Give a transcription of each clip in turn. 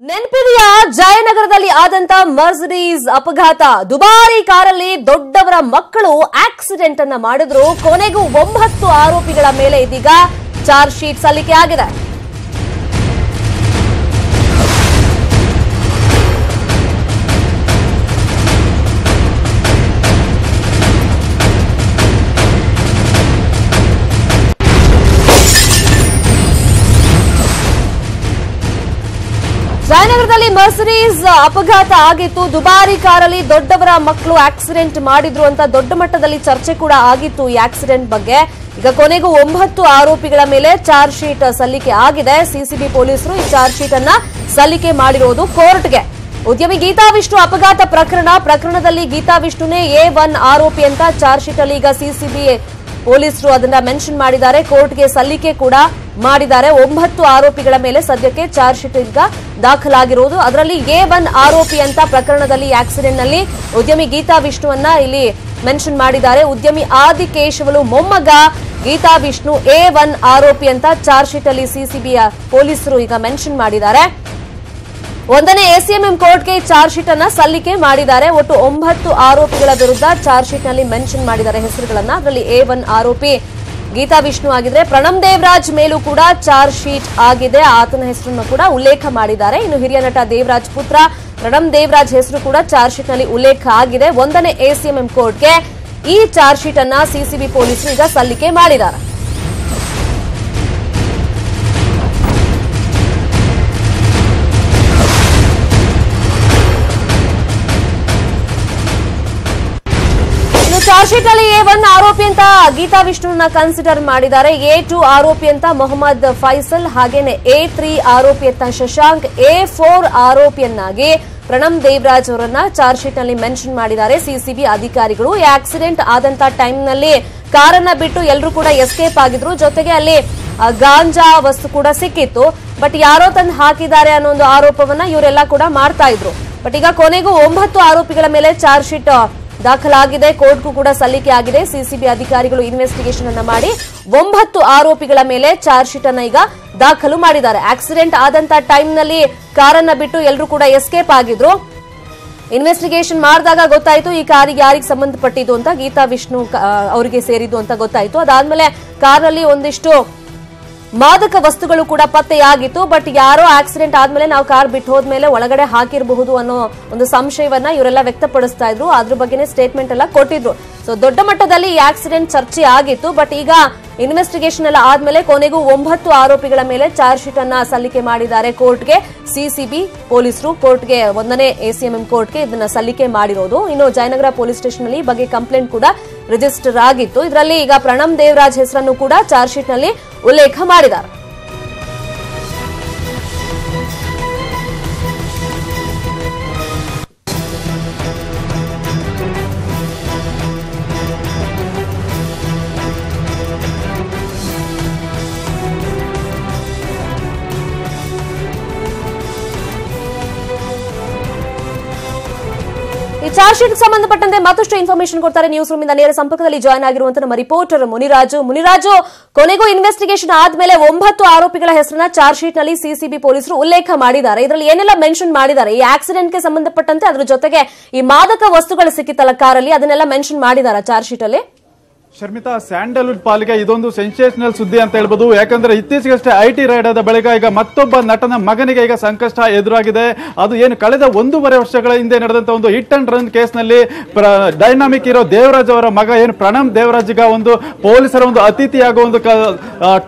ನೆನಪಿದೆಯಾ ಜಯನಗರದಲ್ಲಿ ಆದಂತ ಮರ್ಸಿಡೀಸ್ ಅಪಘಾತ? ದುಬಾರಿ ಕಾರಲ್ಲಿ ದೊಡ್ಡವರ ಮಕ್ಕಳು ಆಕ್ಸಿಡೆಂಟ್ ಅನ್ನ ಮಾಡಿದ್ರು. ಕೊನೆಗೂ 9 ಆರೋಪಿಗಳ ಮೇಲೆ ಇದೀಗ ಚಾರ್ಜ್ ಶೀಟ್ ಸಲ್ಲಿಕೆ ಆಗಿದೆ. ಜಯನಗರದಲ್ಲಿ ಮರ್ಸಿಡೀಸ್ ಅಪಘಾತ ಆಗಿತ್ತು. ದುಬಾರಿ ಕಾರಲ್ಲಿ ದೊಡ್ಡವರ ಮಕ್ಕಳು ಆಕ್ಸಿಡೆಂಟ್ ಮಾಡಿದ್ರು ಅಂತ ದೊಡ್ಡ ಮಟ್ಟದಲ್ಲಿ ಚರ್ಚೆ ಕೂಡ ಆಗಿತ್ತು ಈ ಆಕ್ಸಿಡೆಂಟ್ ಬಗ್ಗೆ. ಈಗ ಕೊನೆಗೂ 9 ಆರೋಪಿಗಳ ಮೇಲೆ ಚಾರ್ಜ್ ಶೀಟ್ ಸಲ್ಲಿಕೆ ಆಗಿದೆ. ಸಿಸಿಬಿ ಪೊಲೀಸರು ಈ ಚಾರ್ಜ್ ಶೀಟ್ ಅನ್ನ ಸಲ್ಲಿಕೆ ಮಾಡಿರೋದು ಕೋರ್ಟ್ಗೆ. ಉದ್ಯಮಿ ಗೀತಾ ವಿಷ್ಣು ಅಪಘಾತ ಪ್ರಕರಣದಲ್ಲಿ ಗೀತಾ ವಿಷ್ಣುನೇ A1 ಆರೋಪಿ ಅಂತ ಚಾರ್ಜ್ ಶೀಟ್ ಅಲ್ಲಿ ಈಗ ಸಿಸಿಬಿ ಪೊಲೀಸರು ಅದನ್ನ ಮೆನ್ಷನ್ ಮಾಡಿದ್ದಾರೆ. ಕೋರ್ಟ್ಗೆ ಸಲ್ಲಿಕೆ ಕೂಡ ಮಾಡಿದ್ದಾರೆ. 9 ಆರೋಪಿಗಳ ಮೇಲೆ ಸದ್ಯಕ್ಕೆ ಚಾರ್ಜ್ ಶೀಟ್ ಈಗ ದಾಖಲಾಗಿರುವುದು. ಅದರಲ್ಲಿ A1 ಆರೋಪಿ ಅಂತ ಪ್ರಕರಣದಲ್ಲಿ ಆಕ್ಸಿಡೆಂಟ್ ನಲ್ಲಿ ಉದ್ಯಮಿ ಗೀತಾ ವಿಷ್ಣುವನ್ನ ಇಲ್ಲಿ ಮೆನ್ಷನ್ ಮಾಡಿದ್ದಾರೆ. ಉದ್ಯಮಿ ಆದಿಕೇಶವಲು ಮೊಮ್ಮಗ ಗೀತಾ ವಿಷ್ಣು A1 ಆರೋಪಿ ಅಂತ ಚಾರ್ಜ್ ಶೀಟ್ ಅಲ್ಲಿ ಸಿಸಿಬಿಯ ಪೊಲೀಸರು ಈಗ ಮೆನ್ಷನ್ ಮಾಡಿದ್ದಾರೆ. 1ನೇ ACMM ಕೋರ್ಟ್ಗೆ ಚಾರ್ಜ್ ಶೀಟ್ ಅನ್ನ ಸಲ್ಲಿಕೆ ಮಾಡಿದ್ದಾರೆ. ಒಟ್ಟು 9 ಆರೋಪಿಗಳ ವಿರುದ್ಧ ಚಾರ್ಜ್ ಶೀಟ್ ನಲ್ಲಿ ಮೆನ್ಷನ್ ಮಾಡಿದ್ದಾರೆ ಹೆಸರುಗಳನ್ನ. ಅದರಲ್ಲಿ A1 ಆರೋಪಿ ಗೀತಾ ವಿಷ್ಣು ಆಗಿದ್ರೆ, ಪ್ರಣಮ್ ದೇವರಾಜ್ ಮೇಲೂ ಕೂಡ ಚಾರ್ಜ್ ಶೀಟ್ ಆಗಿದೆ. ಆತನ ಹೆಸರನ್ನು ಕೂಡ ಉಲ್ಲೇಖ ಮಾಡಿದ್ದಾರೆ. ಇನ್ನು ಹಿರಿಯ ನಟ ದೇವರಾಜ್ ಪುತ್ರ ಪ್ರಣಮ್ ದೇವರಾಜ್ ಹೆಸರು ಕೂಡ ಚಾರ್ಜ್ ಶೀಟ್ ನಲ್ಲಿ ಉಲ್ಲೇಖ ಆಗಿದೆ. 1ನೇ ACMM ಕೋರ್ಟ್ಗೆ ಈ ಚಾರ್ಜ್ ಶೀಟ್ ಅನ್ನ ಸಿಸಿಬಿ ಪೊಲೀಸರು ಈಗ ಸಲ್ಲಿಕೆ ಮಾಡಿದ್ದಾರೆ. ಚಾರ್ಜ್ ಶೀಟ್ ಅಲ್ಲಿ A1 ಆರೋಪಿ ಅಂತ ಗೀತಾ ವಿಷ್ಣುನ ಕನ್ಸಿಡರ್ ಮಾಡಿದ್ದಾರೆ. A2 ಆರೋಪಿ ಅಂತ ಮೊಹಮ್ಮದ್ ಫೈಸಲ್, ಹಾಗೇನೆ A3 ಆರೋಪಿ ಅಂತ ಶಶಾಂಕ್, A4 ಆರೋಪಿಯನ್ನಾಗಿ ಪ್ರಣಮ್ ದೇವರಾಜ್ ಅವರನ್ನ ಚಾರ್ಜ್ ಶೀಟ್ ನಲ್ಲಿ ಮೆನ್ಷನ್ ಮಾಡಿದ್ದಾರೆ ಸಿಸಿಬಿ ಅಧಿಕಾರಿಗಳು. ಈ ಆಕ್ಸಿಡೆಂಟ್ ಆದಂತ ಟೈಮ್ ನಲ್ಲಿ ಕಾರನ್ನ ಬಿಟ್ಟು ಎಲ್ಲರೂ ಕೂಡ ಎಸ್ಕೇಪ್ ಆಗಿದ್ರು. ಜೊತೆಗೆ ಅಲ್ಲಿ ಗಾಂಜಾ ವಸ್ತು ಕೂಡ ಸಿಕ್ಕಿತ್ತು. ಬಟ್ ಯಾರೋ ತಂದು ಹಾಕಿದ್ದಾರೆ ಅನ್ನೋ ಒಂದು ಆರೋಪವನ್ನ ಇವರೆಲ್ಲ ಕೂಡ ಮಾಡ್ತಾ ಇದ್ರು. ಬಟ್ ಈಗ ಕೊನೆಗೂ 9 ಆರೋಪಿಗಳ ಮೇಲೆ ಚಾರ್ಜ್ ಶೀಟ್ ದಾಖಲಾಗಿದೆ. ಕೋರ್ಟ್ಗೂ ಕೂಡ ಸಲ್ಲಿಕೆ ಆಗಿದೆ. ಸಿಸಿಬಿ ಅಧಿಕಾರಿಗಳು ಇನ್ವೆಸ್ಟಿಗೇಷನ್ ಅನ್ನ ಮಾಡಿ 9 ಆರೋಪಿಗಳ ಮೇಲೆ ಚಾರ್ಜ್ ಶೀಟ್ ಅನ್ನ ಈಗ ದಾಖಲು ಮಾಡಿದ್ದಾರೆ. ಆಕ್ಸಿಡೆಂಟ್ ಆದಂತ ಟೈಮ್ ನಲ್ಲಿ ಕಾರನ್ನ ಬಿಟ್ಟು ಎಲ್ಲರೂ ಕೂಡ ಎಸ್ಕೇಪ್ ಆಗಿದ್ರು. ಇನ್ವೆಸ್ಟಿಗೇಷನ್ ಮಾಡಿದಾಗ ಗೊತ್ತಾಯ್ತು ಈ ಕಾರಿಗೆ ಯಾರಿಗೆ ಸಂಬಂಧಪಟ್ಟಿದ್ದು ಅಂತ, ಗೀತಾ ವಿಷ್ಣು ಅವರಿಗೆ ಸೇರಿದ್ದು ಅಂತ ಗೊತ್ತಾಯ್ತು. ಅದಾದ್ಮೇಲೆ ಕಾರ್ನಲ್ಲಿ ಒಂದಿಷ್ಟು ಮಾದಕ ವಸ್ತುಗಳು ಕೂಡ ಪತ್ತೆಯಾಗಿತ್ತು. ಬಟ್ ಯಾರೋ ಆಕ್ಸಿಡೆಂಟ್ ಆದ್ಮೇಲೆ ನಾವು ಕಾರ್ ಬಿಟ್ಟು ಹೋದ್ಮೇಲೆ ಒಳಗಡೆ ಹಾಕಿರಬಹುದು ಅನ್ನೋ ಒಂದು ಸಂಶಯವನ್ನ ಇವರೆಲ್ಲ ವ್ಯಕ್ತಪಡಿಸ್ತಾ ಇದ್ರು. ಅದ್ರ ಬಗ್ಗೆನೇ ಸ್ಟೇಟ್ಮೆಂಟ್ ಎಲ್ಲ ಕೊಟ್ಟಿದ್ರು. ಸೊ ದೊಡ್ಡ ಮಟ್ಟದಲ್ಲಿ ಈ ಆಕ್ಸಿಡೆಂಟ್ ಚರ್ಚೆ ಆಗಿತ್ತು. ಬಟ್ ಈಗ ಇನ್ವೆಸ್ಟಿಗೇಷನ್ ಎಲ್ಲ ಆದ್ಮೇಲೆ ಕೊನೆಗೂ 9 ಆರೋಪಿಗಳ ಮೇಲೆ ಚಾರ್ಜ್ ಶೀಟ್ ಅನ್ನ ಸಲ್ಲಿಕೆ ಮಾಡಿದ್ದಾರೆ ಕೋರ್ಟ್ಗೆ. ಸಿಸಿಬಿ ಪೊಲೀಸರು ಕೋರ್ಟ್ಗೆ 1ನೇ ACMM ಕೋರ್ಟ್ಗೆ ಇದನ್ನ ಸಲ್ಲಿಕೆ ಮಾಡಿರೋದು. ಇನ್ನು ಜಯನಗರ ಪೊಲೀಸ್ ಸ್ಟೇಷನ್ ನಲ್ಲಿ ಈ ಬಗ್ಗೆ ಕಂಪ್ಲೇಂಟ್ ಕೂಡ ರಿಜಿಸ್ಟರ್ ಆಗಿತ್ತು. ಇದರಲ್ಲಿ ಈಗ ಪ್ರಣಮ್ ದೇವರಾಜ್ ಹೆಸರನ್ನು ಕೂಡ ಚಾರ್ಜ್ ಶೀಟ್ ನಲ್ಲಿ ಉಲ್ಲೇಖ ಮಾಡಿದ್ದಾರೆ. ಈ ಚಾರ್ಜ್ ಶೀಟ್ ಸಂಬಂಧಪಟ್ಟಂತೆ ಮತ್ತಷ್ಟು ಇನ್ಫಾರ್ಮೇಶನ್ ಕೊಡ್ತಾರೆ ನ್ಯೂಸ್ ರೂಮ್ ಇಂದ ನೇರ ಸಂಪರ್ಕದಲ್ಲಿ ಜಾಯ್ನ್ ಆಗಿರುವಂತಹ ನಮ್ಮ ರಿಪೋರ್ಟರ್ ಮುನಿರಾಜು, ಕೊನೆಗೂ ಇನ್ವೆಸ್ಟಿಗೇಷನ್ ಆದ್ಮೇಲೆ 9 ಆರೋಪಿಗಳ ಹೆಸರನ್ನ ಚಾರ್ಜ್ ಶೀಟ್ ನಲ್ಲಿ ಸಿಸಿಬಿ ಪೊಲೀಸರು ಉಲ್ಲೇಖ ಮಾಡಿದ್ದಾರೆ. ಇದರಲ್ಲಿ ಏನೆಲ್ಲ ಮೆನ್ಷನ್ ಮಾಡಿದ್ದಾರೆ? ಈ ಆಕ್ಸಿಡೆಂಟ್ ಗೆ ಸಂಬಂಧಪಟ್ಟಂತೆ ಅದ್ರ ಜೊತೆಗೆ ಈ ಮಾದಕ ವಸ್ತುಗಳು ಸಿಕ್ಕಿತ್ತಲ್ಲ ಕಾರಲ್ಲಿ, ಅದನ್ನೆಲ್ಲ ಮೆನ್ಷನ್ ಮಾಡಿದ್ದಾರೆ ಚಾರ್ಜ್ ಶೀಟ್ ಅಲ್ಲಿ. ಶರ್ಮಿತಾ, ಸ್ಯಾಂಡಲ್ವುಡ್ ಪಾಲಿಗೆ ಇದೊಂದು ಸೆನ್ಸೇಷನಲ್ ಸುದ್ದಿ ಅಂತ ಹೇಳ್ಬೋದು. ಯಾಕಂದ್ರೆ ಇತ್ತೀಚೆಗಷ್ಟೇ IT ರೈಡ್ ಆದ ಬಳಿಕ ಈಗ ಮತ್ತೊಬ್ಬ ನಟನ ಮಗನಿಗೆ ಈಗ ಸಂಕಷ್ಟ ಎದುರಾಗಿದೆ. ಅದು ಏನು ಕಳೆದ 1.5 ವರ್ಷಗಳ ಹಿಂದೆ ನಡೆದಂತ ಒಂದು ಹಿಟ್ ಅಂಡ್ ರನ್ ಕೇಸ್ ನಲ್ಲಿ ಡೈನಾಮಿಕ್ ಹೀರೋ ದೇವರಾಜ್ ಅವರ ಮಗ ಏನು ಪ್ರಣಮ್ ದೇವರಾಜ್ ಈಗ ಒಂದು ಪೊಲೀಸರ ಒಂದು ಅತಿಥಿಯಾಗುವ ಒಂದು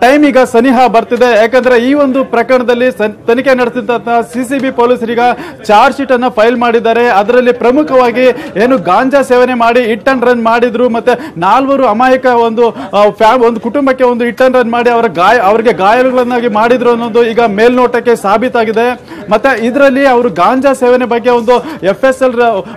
ಟೈಮ್ ಈಗ ಸನಿಹ ಬರ್ತಿದೆ. ಯಾಕಂದ್ರೆ ಈ ಒಂದು ಪ್ರಕರಣದಲ್ಲಿ ತನಿಖೆ ನಡೆಸಿದಂತಹ ಸಿಸಿಬಿ ಪೊಲೀಸರೀಗ ಚಾರ್ಜ್ ಶೀಟ್ ಅನ್ನ ಫೈಲ್ ಮಾಡಿದ್ದಾರೆ. ಅದರಲ್ಲಿ ಪ್ರಮುಖವಾಗಿ ಏನು ಗಾಂಜಾ ಸೇವನೆ ಮಾಡಿ ಹಿಟ್ ಅಂಡ್ ರನ್ ಮಾಡಿದ್ರು, ಮತ್ತೆ 4 ಅಮಾಯಕ ಒಂದು ಕುಟುಂಬಕ್ಕೆ ಒಂದು ಹಿಟ್ ಅಂಡ್ ರನ್ ಮಾಡಿ ಅವರಿಗೆ ಗಾಯಗಳನ್ನಾಗಿ ಮಾಡಿದ್ರು ಅನ್ನೋದು ಈಗ ಮೇಲ್ನೋಟಕ್ಕೆ ಸಾಬೀತಾಗಿದೆ. ಮತ್ತೆ ಇದರಲ್ಲಿ ಅವರು ಗಾಂಜಾ ಸೇವನೆ ಬಗ್ಗೆ ಒಂದು FSL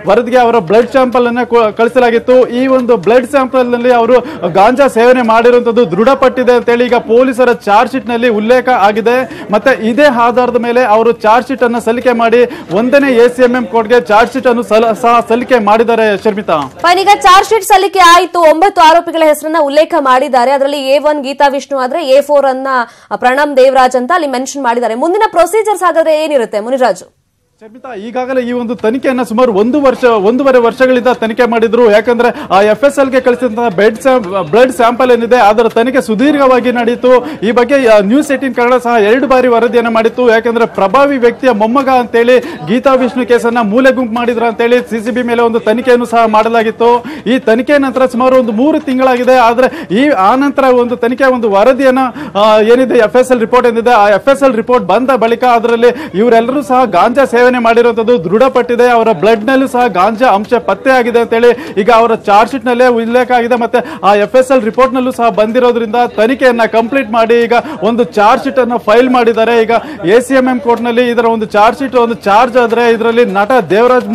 ವರದಿಗೆ ಅವರ ಬ್ಲಡ್ ಸ್ಯಾಂಪಲ್ ಅನ್ನ ಕಳಿಸಲಾಗಿತ್ತು. ಈ ಒಂದು ಬ್ಲಡ್ ಸ್ಯಾಂಪಲ್ ನಲ್ಲಿ ಅವರು ಗಾಂಜಾ ಸೇವನೆ ಮಾಡಿರುವಂತದ್ದು ದೃಢಪಟ್ಟಿದೆ ಅಂತೇಳಿ ಈಗ ಪೊಲೀಸರ ಚಾರ್ಜ್ ಶೀಟ್ ನಲ್ಲಿ ಉಲ್ಲೇಖ ಆಗಿದೆ. ಮತ್ತೆ ಇದೇ ಆಧಾರದ ಮೇಲೆ ಅವರು ಚಾರ್ಜ್ ಶೀಟ್ ಅನ್ನು ಸಲ್ಲಿಕೆ ಮಾಡಿ 1ನೇ ACMM ಕೋರ್ಟ್ಗೆ ಚಾರ್ಜ್ ಶೀಟ್ ಅನ್ನು ಸಹ ಸಲ್ಲಿಕೆ ಮಾಡಿದ್ದಾರೆ. ಶರ್ಮಿತಾ, ಈಗ ಚಾರ್ಜ್ ಶೀಟ್ ಸಲ್ಲಿಕೆ ಆಯಿತು. 9 ಆರೋಪಿ ಆರೋಪಿಗಳ ಹೆಸರನ್ನ ಉಲ್ಲೇಖ ಮಾಡಿದ್ದಾರೆ. ಅದರಲ್ಲಿ A1 ಗೀತಾ ವಿಷ್ಣು ಆದ್ರೆ A4 ಅನ್ನ ಪ್ರಣಮ್ ದೇವರಾಜ್ ಅಂತ ಅಲ್ಲಿ ಮೆನ್ಷನ್ ಮಾಡಿದ್ದಾರೆ. ಮುಂದಿನ ಪ್ರೊಸೀಜರ್ಸ್ ಹಾಗಾದ್ರೆ ಏನಿರುತ್ತೆ ಮುನಿರಾಜು? ಶರ್ಮಿತಾ, ಈಗಾಗಲೇ ಈ ಒಂದು ತನಿಖೆಯನ್ನ ಸುಮಾರು ಒಂದೂವರೆ ವರ್ಷಗಳಿಂದ ತನಿಖೆ ಮಾಡಿದ್ರು. ಯಾಕಂದ್ರೆ ಆ FSL ಗೆ ಕಳಿಸಿದಂತಹ ಬ್ಲಡ್ ಸ್ಯಾಂಪಲ್ ಏನಿದೆ ಅದರ ತನಿಖೆ ಸುದೀರ್ಘವಾಗಿ ನಡೆಯಿತು. ಈ ಬಗ್ಗೆ ನ್ಯೂಸ್ 18 ಕನ್ನಡ ಸಹ 2 ಬಾರಿ ವರದಿಯನ್ನು ಮಾಡಿತ್ತು. ಯಾಕಂದ್ರೆ ಪ್ರಭಾವಿ ವ್ಯಕ್ತಿಯ ಮೊಮ್ಮಗ ಅಂತೇಳಿ ಗೀತಾ ವಿಷ್ಣು ಕೇಸನ್ನ ಮೂಲೆ ಗುಂಪು ಮಾಡಿದ್ರ ಅಂತೇಳಿ CCB ಮೇಲೆ ಒಂದು ತನಿಖೆಯನ್ನು ಸಹ ಮಾಡಲಾಗಿತ್ತು. ಈ ತನಿಖೆ ನಂತರ ಸುಮಾರು ಒಂದು 3 ತಿಂಗಳಾಗಿದೆ. ಆದ್ರೆ ಆ ನಂತರ ಒಂದು ತನಿಖೆ ಒಂದು ವರದಿಯನ್ನ ಏನಿದೆ FSL ರಿಪೋರ್ಟ್ ಏನಿದೆ ಆ FSL ರಿಪೋರ್ಟ್ ಬಂದ ಬಳಿಕ ಅದರಲ್ಲಿ ಇವರೆಲ್ಲರೂ ಸಹ ಗಾಂಜಾ ಸೇವನೆ ಮಾಡಿರುವಂತದ್ದು ದೃಢಪಟ್ಟಿದೆ. ಅವರ ಬ್ಲಡ್ ನಲ್ಲೂ ಸಹ ಗಾಂಜಾ ಅಂಶ ಪತ್ತೆ ಆಗಿದೆ ಅಂತೇಳಿ ಈಗ ಅವರ ಚಾರ್ಜ್ ಶೀಟ್ ನಲ್ಲೇ ಉಲ್ಲೇಖ ಆಗಿದೆ. ಮತ್ತೆ ಆ FSL ರಿಪೋರ್ಟ್ ನಲ್ಲೂ ಸಹ ಬಂದಿರೋದ್ರಿಂದ ತನಿಖೆಯನ್ನ ಕಂಪ್ಲೀಟ್ ಮಾಡಿ ಈಗ ಒಂದು ಚಾರ್ಜ್ ಶೀಟ್ ಅನ್ನು ಫೈಲ್ ಮಾಡಿದ್ದಾರೆ. ಈಗ ACMM ಕೋರ್ಟ್ ನಲ್ಲಿ ಇದರ ಒಂದು ಚಾರ್ಜ್ ಶೀಟ್ ಒಂದು ಚಾರ್ಜ್ ಆದ್ರೆ ಇದರಲ್ಲಿ ನಟ ದೇವರಾಜ್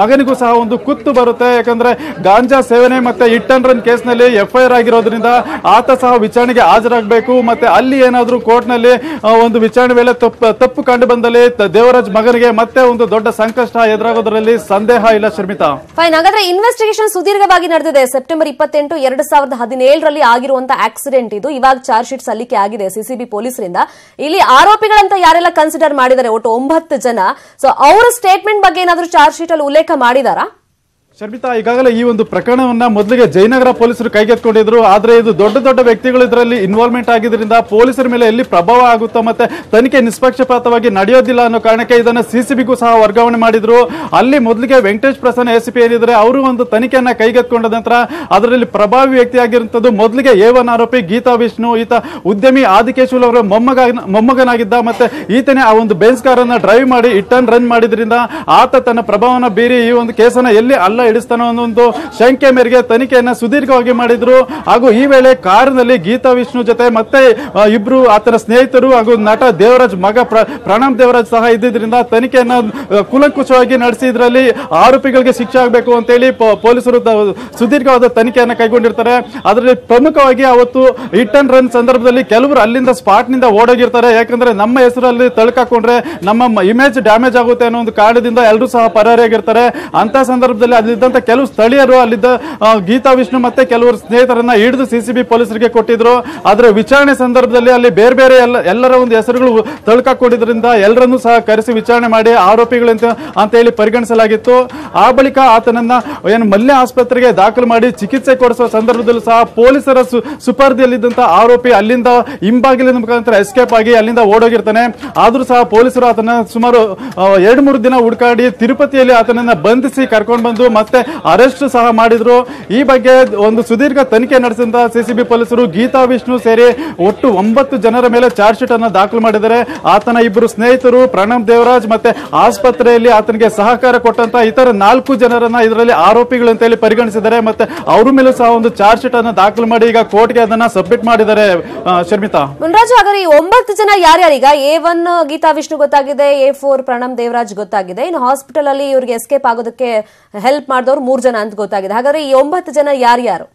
ಮಗನಿಗೂ ಸಹ ಒಂದು ಕುತ್ತು ಬರುತ್ತೆ. ಯಾಕಂದ್ರೆ ಗಾಂಜಾ ಸೇವನೆ ಮತ್ತೆ ಹಿಟ್ ಅಂಡ್ ರನ್ ಕೇಸ್ ನಲ್ಲಿ FIR ಆಗಿರೋದ್ರಿಂದ ಆತ ಸಹ ವಿಚಾರಣೆಗೆ ಹಾಜರಾಗಬೇಕು. ಮತ್ತೆ ಅಲ್ಲಿ ಏನಾದ್ರೂ ಕೋರ್ಟ್ ನಲ್ಲಿ ಒಂದು ವಿಚಾರಣೆ ವೇಳೆ ತಪ್ಪು ಕಂಡು ಬಂದಲ್ಲಿ ದೇವರಾಜ್ ಮಗನಿಗೆ ಮತ್ತೆ ಒಂದು ದೊಡ್ಡ ಸಂಕಷ್ಟ ಎದುರಾಗೋದ್ರಲ್ಲಿ ಸಂದೇಹ ಇಲ್ಲ. ಶರ್ಮಿತಾ, ಫೈನ್. ಹಾಗಾದ್ರೆ ಇನ್ವೆಸ್ಟಿಗೇಷನ್ ಸುದೀರ್ಘವಾಗಿ ನಡೆದಿದೆ. ಸೆಪ್ಟೆಂಬರ್ 28, 2017ರಲ್ಲಿ ಆಗಿರುವಂತಹ ಆಕ್ಸಿಡೆಂಟ್ ಇದು. ಇವಾಗ ಚಾರ್ಜ್ ಶೀಟ್ ಸಲ್ಲಿಕೆ ಆಗಿದೆ CCB ಪೊಲೀಸರಿಂದ. ಇಲ್ಲಿ ಆರೋಪಿಗಳಂತ ಯಾರೆಲ್ಲ ಕನ್ಸಿಡರ್ ಮಾಡಿದ್ದಾರೆ ಒಟ್ಟು 9 ಜನ. ಸೊ ಅವರ ಸ್ಟೇಟ್ಮೆಂಟ್ ಬಗ್ಗೆ ಏನಾದರೂ ಚಾರ್ಜ್ ಶೀಟ್ ಅಲ್ಲಿ ಉಲ್ಲೇಖ ಮಾಡಿದಾರಾ? ಶರ್ಮಿತಾ, ಈಗಾಗಲೇ ಈ ಒಂದು ಪ್ರಕರಣವನ್ನ ಮೊದಲಿಗೆ ಜಯನಗರ ಪೊಲೀಸರು ಕೈಗೆತ್ತಿಕೊಂಡಿದ್ರು. ಆದ್ರೆ ಇದು ದೊಡ್ಡ ವ್ಯಕ್ತಿಗಳು ಇದರಲ್ಲಿ ಇನ್ವಾಲ್ವ್ಮೆಂಟ್ ಆಗಿದ್ರಿಂದ ಪೊಲೀಸರ ಮೇಲೆ ಎಲ್ಲಿ ಪ್ರಭಾವ ಆಗುತ್ತಾ ಮತ್ತೆ ತನಿಖೆ ನಿಷ್ಪಕ್ಷಪಾತವಾಗಿ ನಡೆಯೋದಿಲ್ಲ ಅನ್ನೋ ಕಾರಣಕ್ಕೆ ಇದನ್ನ CCBಗೂ ಸಹ ವರ್ಗಾವಣೆ ಮಾಡಿದ್ರು. ಅಲ್ಲಿ ಮೊದಲಿಗೆ ವೆಂಕಟೇಶ್ ಪ್ರಸನ್ನ ACP ಏನಿದ್ರೆ ಅವರು ಒಂದು ತನಿಖೆಯನ್ನ ಕೈಗೆತ್ತಿಕೊಂಡ ನಂತರ ಅದರಲ್ಲಿ ಪ್ರಭಾವಿ ವ್ಯಕ್ತಿ ಆಗಿರುವಂತದ್ದು ಮೊದಲಿಗೆ A1 ಆರೋಪಿ ಗೀತಾ ವಿಷ್ಣು. ಈತ ಉದ್ಯಮಿ ಆದಿಕೇಶವ್ ಅವರ ಮೊಮ್ಮಗನಾಗಿದ್ದ. ಮತ್ತೆ ಈತನೇ ಆ ಒಂದು ಬೆಂಜ್ ಕಾರನ್ನ ಡ್ರೈವ್ ಮಾಡಿ ಹಿಟ್ ಅಂಡ್ ರನ್ ಮಾಡಿದ್ರಿಂದ ಆತ ತನ್ನ ಪ್ರಭಾವನ ಬೀರಿ ಈ ಒಂದು ಕೇಸನ್ನ ಎಲ್ಲಿ ಅಲ್ಲ ಹಿಡಿಸ್ತಾನೋ ಅನ್ನೋ ಒಂದು ಶಂಕೆ ಮೇರೆಗೆ ತನಿಖೆಯನ್ನ ಸುದೀರ್ಘವಾಗಿ ಮಾಡಿದ್ರು. ಹಾಗೂ ಈ ವೇಳೆ ಕಾರಿನಲ್ಲಿ ಗೀತಾ ವಿಷ್ಣು ಜೊತೆ ಮತ್ತೆ ಇಬ್ರು ಆತನ ಸ್ನೇಹಿತರು ಹಾಗೂ ನಟ ದೇವರಾಜ್ ಮಗ ಪ್ರಣಮ್ ದೇವರಾಜ್ ಸಹ ಇದ್ದಿದ್ರಿಂದ ತನಿಖೆಯನ್ನ ಕೂಲಂಕುಷವಾಗಿ ನಡೆಸಿ ಇದರಲ್ಲಿ ಆರೋಪಿಗಳಿಗೆ ಶಿಕ್ಷೆ ಆಗಬೇಕು ಅಂತೇಳಿ ಪೊಲೀಸರು ಸುದೀರ್ಘವಾದ ತನಿಖೆಯನ್ನ ಕೈಗೊಂಡಿರ್ತಾರೆ. ಅದರಲ್ಲಿ ಪ್ರಮುಖವಾಗಿ ಅವತ್ತು ಹಿಟ್ ಅಂಡ್ ರನ್ ಸಂದರ್ಭದಲ್ಲಿ ಕೆಲವರು ಅಲ್ಲಿಂದ ಸ್ಪಾಟ್ ನಿಂದ ಓಡೋಗಿರ್ತಾರೆ. ಯಾಕಂದ್ರೆ ನಮ್ಮ ಹೆಸರಲ್ಲಿ ತಳ್ಕಾಕೊಂಡ್ರೆ ನಮ್ಮ ಇಮೇಜ್ ಡ್ಯಾಮೇಜ್ ಆಗುತ್ತೆ ಅನ್ನೋ ಒಂದು ಕಾರಣದಿಂದ ಎಲ್ಲರೂ ಸಹ ಪರಾರಿಯಾಗಿರ್ತಾರೆ. ಅಂತ ಸಂದರ್ಭದಲ್ಲಿ ಅಲ್ಲಿದ್ದಂತ ಕೆಲವು ಸ್ಥಳೀಯರು ಅಲ್ಲಿದ್ದ ಗೀತಾ ವಿಷ್ಣು ಮತ್ತೆ ಕೆಲವರು ಸ್ನೇಹಿತರನ್ನ ಹಿಡಿದು CCB ಪೊಲೀಸರಿಗೆ ಕೊಟ್ಟಿದ್ರು. ಆದ್ರೆ ವಿಚಾರಣೆ ಸಂದರ್ಭದಲ್ಲಿ ಅಲ್ಲಿ ಬೇರೆ ಎಲ್ಲರ ಒಂದು ಹೆಸರುಗಳು ತಳ್ಕಾಕೊಂಡಿದ್ರಿಂದ ಎಲ್ಲರನ್ನೂ ಸಹ ಕರೆಸಿ ವಿಚಾರಣೆ ಮಾಡಿ ಆರೋಪಿಗಳಂತ ಅಂತ ಹೇಳಿ ಪರಿಗಣಿಸಲಾಗಿತ್ತು. ಆ ಬಳಿಕ ಆತನನ್ನ ಏನು ಮಲ್ಯ ಆಸ್ಪತ್ರೆಗೆ ದಾಖಲು ಮಾಡಿ ಚಿಕಿತ್ಸೆ ಕೊಡಿಸುವ ಸಂದರ್ಭದಲ್ಲೂ ಸಹ ಪೊಲೀಸರ ಸುಪರ್ದಿಯಲ್ಲಿದ್ದಂತ ಆರೋಪಿ ಅಲ್ಲಿಂದ ಹಿಂಬಾಗಿಲಿನ ಮುಖಾಂತರ ಎಸ್ಕೇಪ್ ಆಗಿ ಅಲ್ಲಿಂದ ಓಡೋಗಿರ್ತಾನೆ. ಆದ್ರೂ ಸಹ ಪೊಲೀಸರು ಆತನ ಸುಮಾರು 2-3 ದಿನ ಹುಡುಕಾಡಿ ತಿರುಪತಿಯಲ್ಲಿ ಆತನನ್ನ ಬಂಧಿಸಿ ಕರ್ಕೊಂಡು ಬಂದು ಮತ್ತೆ ಅರೆಸ್ಟ್ ಸಹ ಮಾಡಿದ್ರು. ಈ ಬಗ್ಗೆ ಒಂದು ಸುದೀರ್ಘ ತನಿಖೆ ನಡೆಸಿದ CCB ಪೊಲೀಸರು ಗೀತಾ ವಿಷ್ಣು ಸೇರಿ ಒಟ್ಟು 9 ಜನರ ಮೇಲೆ ಚಾರ್ಜ್ ಶೀಟ್ ಅನ್ನು ದಾಖಲು ಮಾಡಿದ್ದಾರೆ. ಆತನ 2 ಸ್ನೇಹಿತರು ಪ್ರಣಮ್ ದೇವರಾಜ್ ಮತ್ತೆ ಆಸ್ಪತ್ರೆಯಲ್ಲಿ ಆತನಿಗೆ ಸಹಕಾರ ಕೊಟ್ಟಂತ ಇತರ 4 ಜನರನ್ನ ಇದರಲ್ಲಿ ಆರೋಪಿಗಳು ಅಂತ ಹೇಳಿ ಪರಿಗಣಿಸಿದ್ದಾರೆ. ಮತ್ತೆ ಅವರ ಮೇಲೂ ಸಹ ಒಂದು ಚಾರ್ಜ್ ಶೀಟ್ ಅನ್ನು ದಾಖಲು ಮಾಡಿ ಈಗ ಕೋರ್ಟ್ಗೆ ಅದನ್ನ ಸಬ್ಮಿಟ್ ಮಾಡಿದ್ದಾರೆ. ಶರ್ಮಿತಾ, ಮುನ್ರಾಜು, ಹಾಗಾದ್ರೆ ಈ 9 ಜನ ಯಾರ್ಯಾರೀಗ? A1 ಗೀತಾ ವಿಷ್ಣು ಗೊತ್ತಾಗಿದೆ, A4 ಪ್ರಣಮ್ ದೇವರಾಜ್ ಗೊತ್ತಾಗಿದೆ, ಇನ್ನು ಹಾಸ್ಪಿಟಲ್ ಅಲ್ಲಿ ಇವರಿಗೆ ಎಸ್ಕೇಪ್ ಆಗೋದಕ್ಕೆ ಹೆಲ್ಪ್ ಮಾಡಿದವರು 3 ಜನ ಅಂತ ಗೊತ್ತಾಗಿದೆ. ಹಾಗಾದ್ರೆ ಈ 9 ಜನ ಯಾರ್ಯಾರು?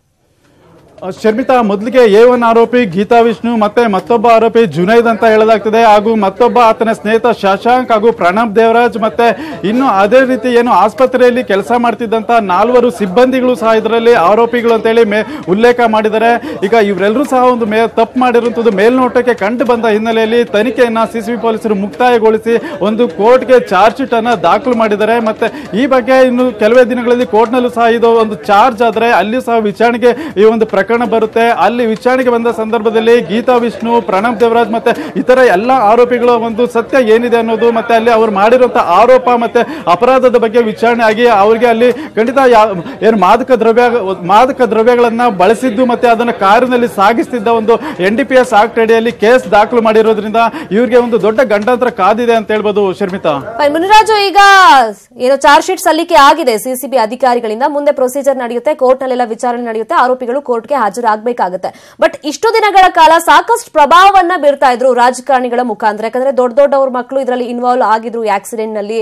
ಶರ್ಮಿತಾ, ಮೊದಲಿಗೆ A1 ಆರೋಪಿ ಗೀತಾ ವಿಷ್ಣು ಮತ್ತೆ ಮತ್ತೊಬ್ಬ ಆರೋಪಿ ಜುನೈದ್ ಅಂತ ಹೇಳಲಾಗ್ತದೆ. ಹಾಗೂ ಮತ್ತೊಬ್ಬ ಆತನ ಸ್ನೇಹಿತ ಶಶಾಂಕ್ ಹಾಗೂ ಪ್ರಣಬ್ ದೇವರಾಜ್ ಮತ್ತೆ ಇನ್ನು ಅದೇ ರೀತಿ ಏನು ಆಸ್ಪತ್ರೆಯಲ್ಲಿ ಕೆಲಸ ಮಾಡ್ತಿದ್ದಂತ 4 ಸಿಬ್ಬಂದಿಗಳು ಸಹ ಇದರಲ್ಲಿ ಆರೋಪಿಗಳು ಅಂತ ಹೇಳಿ ಉಲ್ಲೇಖ ಮಾಡಿದ್ದಾರೆ. ಈಗ ಇವರೆಲ್ಲರೂ ಸಹ ಒಂದು ತಪ್ಪು ಮಾಡಿರುವಂತದ್ದು ಮೇಲ್ನೋಟಕ್ಕೆ ಕಂಡು ಬಂದ ಹಿನ್ನೆಲೆಯಲ್ಲಿ ತನಿಖೆಯನ್ನ CCB ಪೊಲೀಸರು ಮುಕ್ತಾಯಗೊಳಿಸಿ ಒಂದು ಕೋರ್ಟ್ಗೆ ಚಾರ್ಜ್ ಶೀಟ್ ಅನ್ನ ದಾಖಲು ಮಾಡಿದ್ದಾರೆ. ಮತ್ತೆ ಈ ಬಗ್ಗೆ ಇನ್ನು ಕೆಲವೇ ದಿನಗಳಲ್ಲಿ ಕೋರ್ಟ್ ನಲ್ಲೂ ಸಹ ಇದು ಒಂದು ಚಾರ್ಜ್ ಆದ್ರೆ ಅಲ್ಲಿ ಸಹ ವಿಚಾರಣೆಗೆ ಈ ಒಂದು ಪ್ರಕರಣ ಬರುತ್ತೆ. ಅಲ್ಲಿ ವಿಚಾರಣೆಗೆ ಬಂದ ಸಂದರ್ಭದಲ್ಲಿ ಗೀತಾ ವಿಷ್ಣು, ಪ್ರಣಬ್ ದೇವರಾಜ್ ಮತ್ತೆ ಇತರ ಎಲ್ಲ ಆರೋಪಿಗಳ ಒಂದು ಸತ್ಯ ಏನಿದೆ ಅನ್ನೋದು ಮತ್ತೆ ಅಲ್ಲಿ ಅವರು ಮಾಡಿರುವಂತಹ ಆರೋಪ ಮತ್ತೆ ಅಪರಾಧದ ಬಗ್ಗೆ ವಿಚಾರಣೆ ಆಗಿ ಅವರಿಗೆ ಅಲ್ಲಿ ಖಂಡಿತ ಏನು ಮಾದಕ ದ್ರವ್ಯಗಳನ್ನ ಬಳಸಿದ್ದು ಮತ್ತೆ ಅದನ್ನ ಕಾರಿನಲ್ಲಿ ಸಾಗಿಸ್ತಿದ್ದ ಒಂದು NDPS ಆಕ್ಟ್ ಅಡಿಯಲ್ಲಿ ಕೇಸ್ ದಾಖಲು ಮಾಡಿರೋದ್ರಿಂದ ಇವರಿಗೆ ಒಂದು ದೊಡ್ಡ ಗಂಡಾಂತರ ಕಾದಿದೆ ಅಂತ ಹೇಳ್ಬೋದು. ಶರ್ಮಿತಾ, ಮುನಿರಾಜು, ಈಗ ಏನು ಚಾರ್ಜ್ ಶೀಟ್ ಸಲ್ಲಿಕೆ ಆಗಿದೆ CCB ಅಧಿಕಾರಿಗಳಿಂದ. ಮುಂದೆ ಪ್ರೊಸೀಜರ್ ನಡೆಯುತ್ತೆ, ಕೋರ್ಟ್ ನಲ್ಲೆಲ್ಲ ವಿಚಾರಣೆ ನಡೆಯುತ್ತೆ, ಆರೋಪಿಗಳು ಕೋರ್ಟ್ಗೆ ಹಾಜರಾಗಬೇಕಾಗುತ್ತೆ. ಬಟ್ ಇಷ್ಟು ದಿನಗಳ ಕಾಲ ಸಾಕಷ್ಟು ಪ್ರಭಾವವನ್ನ ಬೀರ್ತಾ ಇದ್ರು ರಾಜಕಾರಣಿಗಳ ಮುಖಾಂತರ. ಯಾಕಂದ್ರೆ ದೊಡ್ಡವ್ರ ಮಕ್ಕಳು ಇದರಲ್ಲಿ ಇನ್ವಾಲ್ವ್ ಆಗಿದ್ರು, ಈ ಆಕ್ಸಿಡೆಂಟ್ ನಲ್ಲಿ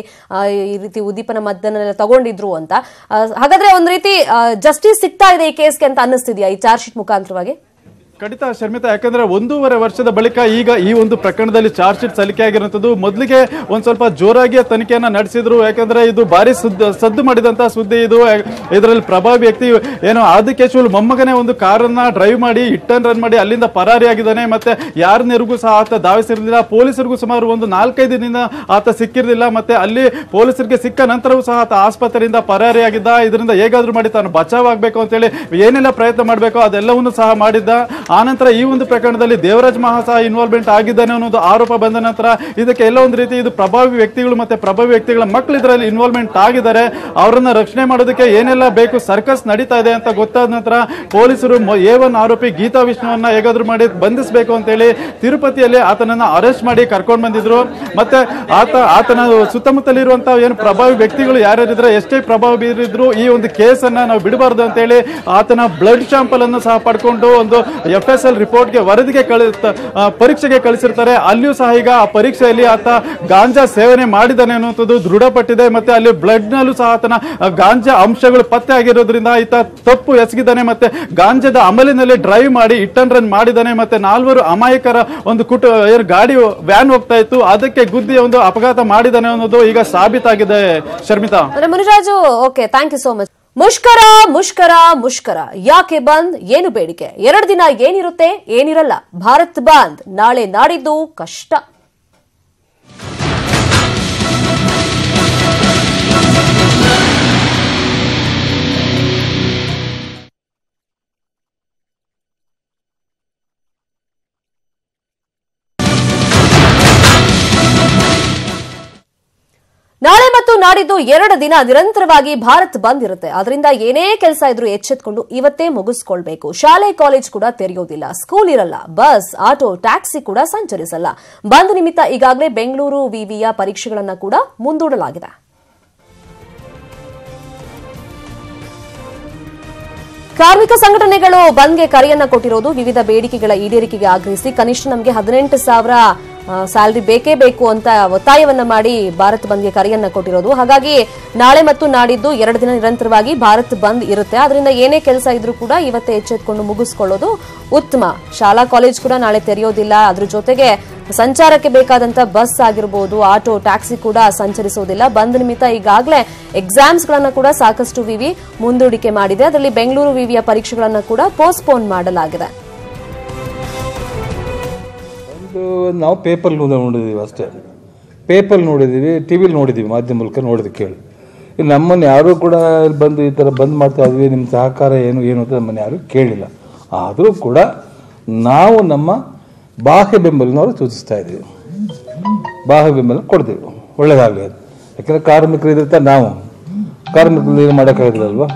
ಈ ರೀತಿ ಉದ್ದೀಪನ ಮದ್ದನ್ನೆಲ್ಲ ತಗೊಂಡಿದ್ರು ಅಂತ. ಹಾಗಾದ್ರೆ ಒಂದ್ ರೀತಿ ಜಸ್ಟಿಸ್ ಸಿಗ್ತಾ ಇದೆ ಈ ಕೇಸ್ಗೆ ಅಂತ ಅನ್ನಿಸ್ತಿದ್ಯಾ ಈ ಚಾರ್ಜ್ ಶೀಟ್ ಮುಖಾಂತರವಾಗಿ? ಖಂಡಿತ ಶರ್ಮಿತಾ, ಯಾಕಂದ್ರೆ 1.5 ವರ್ಷದ ಬಳಿಕ ಈಗ ಈ ಒಂದು ಪ್ರಕರಣದಲ್ಲಿ ಚಾರ್ಜ್ ಶೀಟ್ ಸಲ್ಲಿಕೆ ಆಗಿರುವಂತದ್ದು. ಮೊದಲಿಗೆ ಒಂದ್ ಸ್ವಲ್ಪ ಜೋರಾಗಿ ತನಿಖೆಯನ್ನ ನಡೆಸಿದ್ರು, ಯಾಕಂದ್ರೆ ಇದು ಭಾರಿ ಸದ್ದು ಮಾಡಿದಂತ ಸುದ್ದಿ ಇದು. ಇದರಲ್ಲಿ ಪ್ರಭಾವಿ ವ್ಯಕ್ತಿ ಏನು ಆದಿಕೇಶವ್ ಮೊಮ್ಮಗನೇ ಒಂದು ಕಾರನ್ನ ಡ್ರೈವ್ ಮಾಡಿ ಹಿಟ್ ಅಂಡ್ ರನ್ ಮಾಡಿ ಅಲ್ಲಿಂದ ಪರಾರಿಯಾಗಿದ್ದಾನೆ. ಮತ್ತೆ ಯಾರನ್ನೆರಿಗೂ ಸಹ ಆತ ಧಾವಿಸಿರಲಿಲ್ಲ. ಪೊಲೀಸರಿಗೂ ಸುಮಾರು ಒಂದು 4-5 ದಿನ ಆತ ಸಿಕ್ಕಿರಲಿಲ್ಲ. ಮತ್ತೆ ಅಲ್ಲಿ ಪೊಲೀಸರಿಗೆ ಸಿಕ್ಕ ನಂತರವೂ ಸಹ ಆತ ಆಸ್ಪತ್ರೆಯಿಂದ ಪರಾರಿಯಾಗಿದ್ದ. ಇದರಿಂದ ಹೇಗಾದ್ರೂ ಮಾಡಿ ತಾನು ಬಚಾವ್ ಆಗ್ಬೇಕು ಅಂತೇಳಿ ಏನೆಲ್ಲ ಪ್ರಯತ್ನ ಮಾಡಬೇಕು ಅದೆಲ್ಲವನ್ನು ಸಹ ಮಾಡಿದ್ದ. ಆನಂತರ ಈ ಒಂದು ಪ್ರಕರಣದಲ್ಲಿ ದೇವರಾಜ್ ಮಹಾ ಸಹ ಇನ್ವಾಲ್ವ್ಮೆಂಟ್ ಆಗಿದ್ದಾನೆ ಅನ್ನೋದು ಆರೋಪ ಬಂದ ನಂತರ ಇದಕ್ಕೆ ಎಲ್ಲ ಒಂದು ರೀತಿ ಇದು ಪ್ರಭಾವಿ ವ್ಯಕ್ತಿಗಳು ಮತ್ತೆ ಪ್ರಭಾವಿ ವ್ಯಕ್ತಿಗಳ ಮಕ್ಕಳು ಇದರಲ್ಲಿ ಇನ್ವಾಲ್ವ್ಮೆಂಟ್ ಆಗಿದ್ದಾರೆ. ಅವರನ್ನ ರಕ್ಷಣೆ ಮಾಡೋದಕ್ಕೆ ಏನೆಲ್ಲ ಬೇಕು ಸರ್ಕಸ್ ನಡೀತಾ ಇದೆ ಅಂತ ಗೊತ್ತಾದ ನಂತರ ಪೊಲೀಸರು A1 ಆರೋಪಿ ಗೀತಾ ವಿಷ್ಣುವನ್ನ ಹೇಗಾದ್ರೂ ಮಾಡಿ ಬಂಧಿಸಬೇಕು ಅಂತೇಳಿ ತಿರುಪತಿಯಲ್ಲಿ ಆತನನ್ನ ಅರೆಸ್ಟ್ ಮಾಡಿ ಕರ್ಕೊಂಡು ಬಂದಿದ್ರು. ಮತ್ತೆ ಆತನ ಸುತ್ತಮುತ್ತಲಿರುವಂತಹ ಏನು ಪ್ರಭಾವಿ ವ್ಯಕ್ತಿಗಳು ಯಾರ್ಯಾರಿದ್ರೆ ಎಷ್ಟೇ ಪ್ರಭಾವ ಬೀರಿದ್ರು ಈ ಒಂದು ಕೇಸನ್ನ ನಾವು ಬಿಡಬಾರ್ದು ಅಂತೇಳಿ ಆತನ ಬ್ಲಡ್ ಸ್ಯಾಂಪಲ್ ಅನ್ನು ಸಹ ಪಡ್ಕೊಂಡು ಒಂದು FSL ರಿಪೋರ್ಟ್ಗೆ ವರದಿಗೆ ಪರೀಕ್ಷೆಗೆ ಕಳಿಸಿರ್ತಾರೆ. ಅಲ್ಲಿಯೂ ಸಹ ಈಗ ಆ ಪರೀಕ್ಷೆಯಲ್ಲಿ ಆತ ಗಾಂಜಾ ಸೇವನೆ ಮಾಡಿದ್ದಾನೆ ಅನ್ನುವಂಥದ್ದು ದೃಢಪಟ್ಟಿದೆ. ಮತ್ತೆ ಅಲ್ಲಿ ಬ್ಲಡ್ ನಲ್ಲೂ ಸಹ ಆತನ ಗಾಂಜಾ ಅಂಶಗಳು ಪತ್ತೆ ಆಗಿರೋದ್ರಿಂದ ಈತ ತಪ್ಪು ಎಸಗಿದ್ದಾನೆ. ಮತ್ತೆ ಗಾಂಜಾದ ಅಮಲಿನಲ್ಲಿ ಡ್ರೈವ್ ಮಾಡಿ ಹಿಟ್ ಅಂಡ್ ರನ್ ಮಾಡಿದ್ದಾನೆ. ಮತ್ತೆ 4 ಅಮಾಯಕರ ಒಂದು ಗಾಡಿ ವ್ಯಾನ್ ಹೋಗ್ತಾ ಇತ್ತು, ಅದಕ್ಕೆ ಗುದ್ದಿ ಒಂದು ಅಪಘಾತ ಮಾಡಿದ್ದಾನೆ ಅನ್ನೋದು ಈಗ ಸಾಬೀತಾಗಿದೆ. Sharmita, Muniraju, okay, thank you so much. ಮುಷ್ಕರ ಮುಷ್ಕರ ಮುಷ್ಕರ, ಯಾಕೆ ಬಂದ್, ಏನು ಬೇಡಿಕೆ, 2 ದಿನ ಏನಿರುತ್ತೆ ಏನಿರಲ್ಲ, ಭಾರತ್ ಬಂದ್ ನಾಳೆ ನಾಡಿದ್ದು ಕಷ್ಟ. ನಾಳೆ ಮತ್ತು ನಾಡಿದ್ದು 2 ದಿನ ನಿರಂತರವಾಗಿ ಭಾರತ್ ಬಂದ್ ಇರುತ್ತೆ. ಅದರಿಂದ ಏನೇ ಕೆಲಸ ಇದ್ರೂ ಎಚ್ಚೆತ್ಕೊಂಡು ಇವತ್ತೇ ಮುಗಿಸ್ಕೊಳ್ಬೇಕು. ಶಾಲೆ ಕಾಲೇಜ್ ಕೂಡ ತೆರೆಯೋದಿಲ್ಲ, ಸ್ಕೂಲ್ ಇರಲ್ಲ, ಬಸ್ ಆಟೋ ಟ್ಯಾಕ್ಸಿ ಕೂಡ ಸಂಚರಿಸಲ್ಲ. ಬಂದ್ ನಿಮಿತ್ತ ಈಗಾಗಲೇ ಬೆಂಗಳೂರು ವಿವಿಯ ಪರೀಕ್ಷೆಗಳನ್ನು ಕೂಡ ಮುಂದೂಡಲಾಗಿದೆ. ಕಾರ್ಮಿಕ ಸಂಘಟನೆಗಳು ಬಂದ್ಗೆ ಕರೆಯನ್ನ ಕೊಟ್ಟಿರೋದು ವಿವಿಧ ಬೇಡಿಕೆಗಳ ಈಡೇರಿಕೆಗೆ ಆಗ್ರಹಿಸಿ. ಕನಿಷ್ಠ ನಮಗೆ 18,000 ಸ್ಯಾಲರಿ ಬೇಕೇ ಬೇಕು ಅಂತ ಒತ್ತಾಯವನ್ನ ಮಾಡಿ ಭಾರತ್ ಬಂದ್ಗೆ ಕರೆಯನ್ನ ಕೊಟ್ಟಿರೋದು. ಹಾಗಾಗಿ ನಾಳೆ ಮತ್ತು ನಾಡಿದ್ದು 2 ದಿನ ನಿರಂತರವಾಗಿ ಭಾರತ್ ಬಂದ್ ಇರುತ್ತೆ. ಅದರಿಂದ ಏನೇ ಕೆಲಸ ಇದ್ರೂ ಕೂಡ ಇವತ್ತೇ ಎಚ್ಚೆತ್ಕೊಂಡು ಮುಗಿಸ್ಕೊಳ್ಳೋದು ಉತ್ತಮ. ಶಾಲಾ ಕಾಲೇಜ್ ಕೂಡ ನಾಳೆ ತೆರೆಯೋದಿಲ್ಲ. ಅದ್ರ ಜೊತೆಗೆ ಸಂಚಾರಕ್ಕೆ ಬೇಕಾದಂತ ಬಸ್ ಆಗಿರಬಹುದು, ಆಟೋ ಟ್ಯಾಕ್ಸಿ ಕೂಡ ಸಂಚರಿಸೋದಿಲ್ಲ. ಬಂದ್ ನಿಮಿತ್ತ ಈಗಾಗಲೇ ಎಕ್ಸಾಮ್ಸ್ ಗಳನ್ನ ಕೂಡ ಸಾಕಷ್ಟು ವಿವಿ ಮುಂದೂಡಿಕೆ ಮಾಡಿದೆ. ಅದರಲ್ಲಿ ಬೆಂಗಳೂರು ವಿವಿಯ ಪರೀಕ್ಷೆಗಳನ್ನ ಕೂಡ ಪೋಸ್ಟ್ಪೋನ್ ಮಾಡಲಾಗಿದೆ. ನಾವು ಪೇಪರ್ ನೋಡಿದ್ದೀವಿ ಅಷ್ಟೇ, ಪೇಪರ್ ನೋಡಿದ್ದೀವಿ, ಟಿವಿಲಿ ನೋಡಿದ್ದೀವಿ, ಮಾಧ್ಯಮ ಮೂಲಕ ನೋಡಿದ ಕೇಳಿ. ನಮ್ಮನ್ನು ಯಾರೂ ಕೂಡ ಬಂದು ಈ ಥರ ಬಂದ್ ಮಾಡ್ತಾ ಇದ್ವಿ, ನಿಮ್ಮ ಸಹಕಾರ ಏನು ಅಂತ ನಮ್ಮನ್ನು ಯಾರೂ ಕೇಳಿಲ್ಲ. ಆದರೂ ಕೂಡ ನಾವು ನಮ್ಮ ಬಾಹ್ಯ ಬೆಂಬಲನವರು ಸೂಚಿಸ್ತಾ ಇದ್ದೀವಿ, ಬಾಹ್ಯ ಬೆಂಬಲ ಕೊಡ್ತೀವಿ, ಒಳ್ಳೆಯದಾಗಲಿ ಅದು. ಯಾಕೆಂದರೆ ಕಾರ್ಮಿಕರು ಇದ್ದಿರ್ತಾರೆ, ನಾವು ಕಾರ್ಮಿಕರು ಏನು ಮಾಡೋಕ್ಕಾಗೋದಿಲ್ಲಲ್ವ.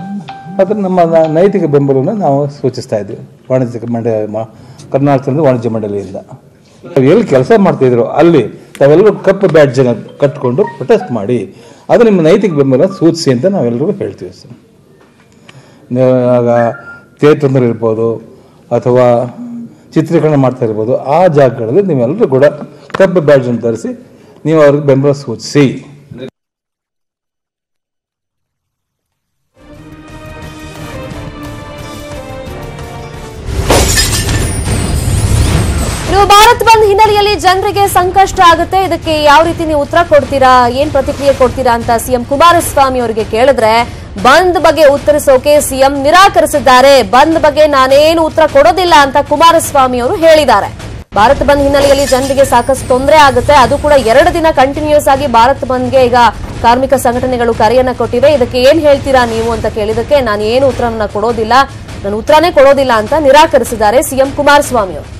ಆದರೆ ನಮ್ಮ ನೈತಿಕ ಬೆಂಬಲವನ್ನು ನಾವು ಸೂಚಿಸ್ತಾ ಇದ್ದೀವಿ. ವಾಣಿಜ್ಯ ಕರ್ನಾಟಕದ ವಾಣಿಜ್ಯ ಮಂಡಳಿಯಿಂದ ಎಲ್ಲಿ ಕೆಲಸ ಮಾಡ್ತಾಯಿದ್ರು ಅಲ್ಲಿ ತಾವೆಲ್ಲರೂ ಕಪ್ಪು ಬ್ಯಾಡ್ಜನ್ನು ಕಟ್ಕೊಂಡು ಪ್ರೊಟೆಸ್ಟ್ ಮಾಡಿ ಅದು ನಿಮ್ಮ ನೈತಿಕ ಬೆಂಬಲ ಸೂಚಿಸಿ ಅಂತ ನಾವೆಲ್ಲರಿಗೂ ಹೇಳ್ತೀವಿ ಸರ್. ಆಗ ಥಿಯೇಟರ್ ಇರ್ಬೋದು ಅಥವಾ ಚಿತ್ರೀಕರಣ ಮಾಡ್ತಾ ಇರ್ಬೋದು, ಆ ಜಾಗಗಳಲ್ಲಿ ನೀವೆಲ್ಲರೂ ಕೂಡ ಕಪ್ಪು ಬ್ಯಾಡ್ಜನ್ನು ಧರಿಸಿ ನೀವು ಅವ್ರಿಗೆ ಬೆಂಬಲ ಸೂಚಿಸಿ. ಭಾರತ್ ಬಂದ್ ಹಿನ್ನೆಲೆಯಲ್ಲಿ ಜನರಿಗೆ ಸಂಕಷ್ಟ ಆಗುತ್ತೆ. ಇದಕ್ಕೆ ಯಾವ ರೀತಿ ನೀವು ಉತ್ತರ ಕೊಡ್ತೀರಾ, ಏನ್ ಪ್ರತಿಕ್ರಿಯೆ ಕೊಡ್ತೀರಾ ಅಂತ ಸಿಎಂ ಕುಮಾರಸ್ವಾಮಿ ಅವರಿಗೆ ಕೇಳಿದ್ರೆ ಬಂದ್ ಬಗ್ಗೆ ಉತ್ತರಿಸೋಕೆ ಸಿಎಂ ನಿರಾಕರಿಸಿದ್ದಾರೆ. ಬಂದ್ ಬಗ್ಗೆ ನಾನೇನು ಉತ್ತರ ಕೊಡೋದಿಲ್ಲ ಅಂತ ಕುಮಾರಸ್ವಾಮಿ ಅವರು ಹೇಳಿದ್ದಾರೆ. ಭಾರತ್ ಬಂದ್ ಹಿನ್ನೆಲೆಯಲ್ಲಿ ಜನರಿಗೆ ಸಾಕಷ್ಟು ತೊಂದರೆ ಆಗುತ್ತೆ. ಅದು ಕೂಡ 2 ದಿನ ಕಂಟಿನ್ಯೂಸ್ ಆಗಿ ಭಾರತ್ ಬಂದ್ಗೆ ಈಗ ಕಾರ್ಮಿಕ ಸಂಘಟನೆಗಳು ಕರೆಯನ್ನ ಕೊಟ್ಟಿವೆ. ಇದಕ್ಕೆ ಏನ್ ಹೇಳ್ತೀರಾ ನೀವು ಅಂತ ಕೇಳಿದಕ್ಕೆ ನಾನು ಏನು ಉತ್ತರವನ್ನ ಕೊಡೋದಿಲ್ಲ, ನಾನು ಉತ್ತರನೇ ಕೊಡೋದಿಲ್ಲ ಅಂತ ನಿರಾಕರಿಸಿದ್ದಾರೆ ಸಿಎಂ ಕುಮಾರಸ್ವಾಮಿ ಅವರು.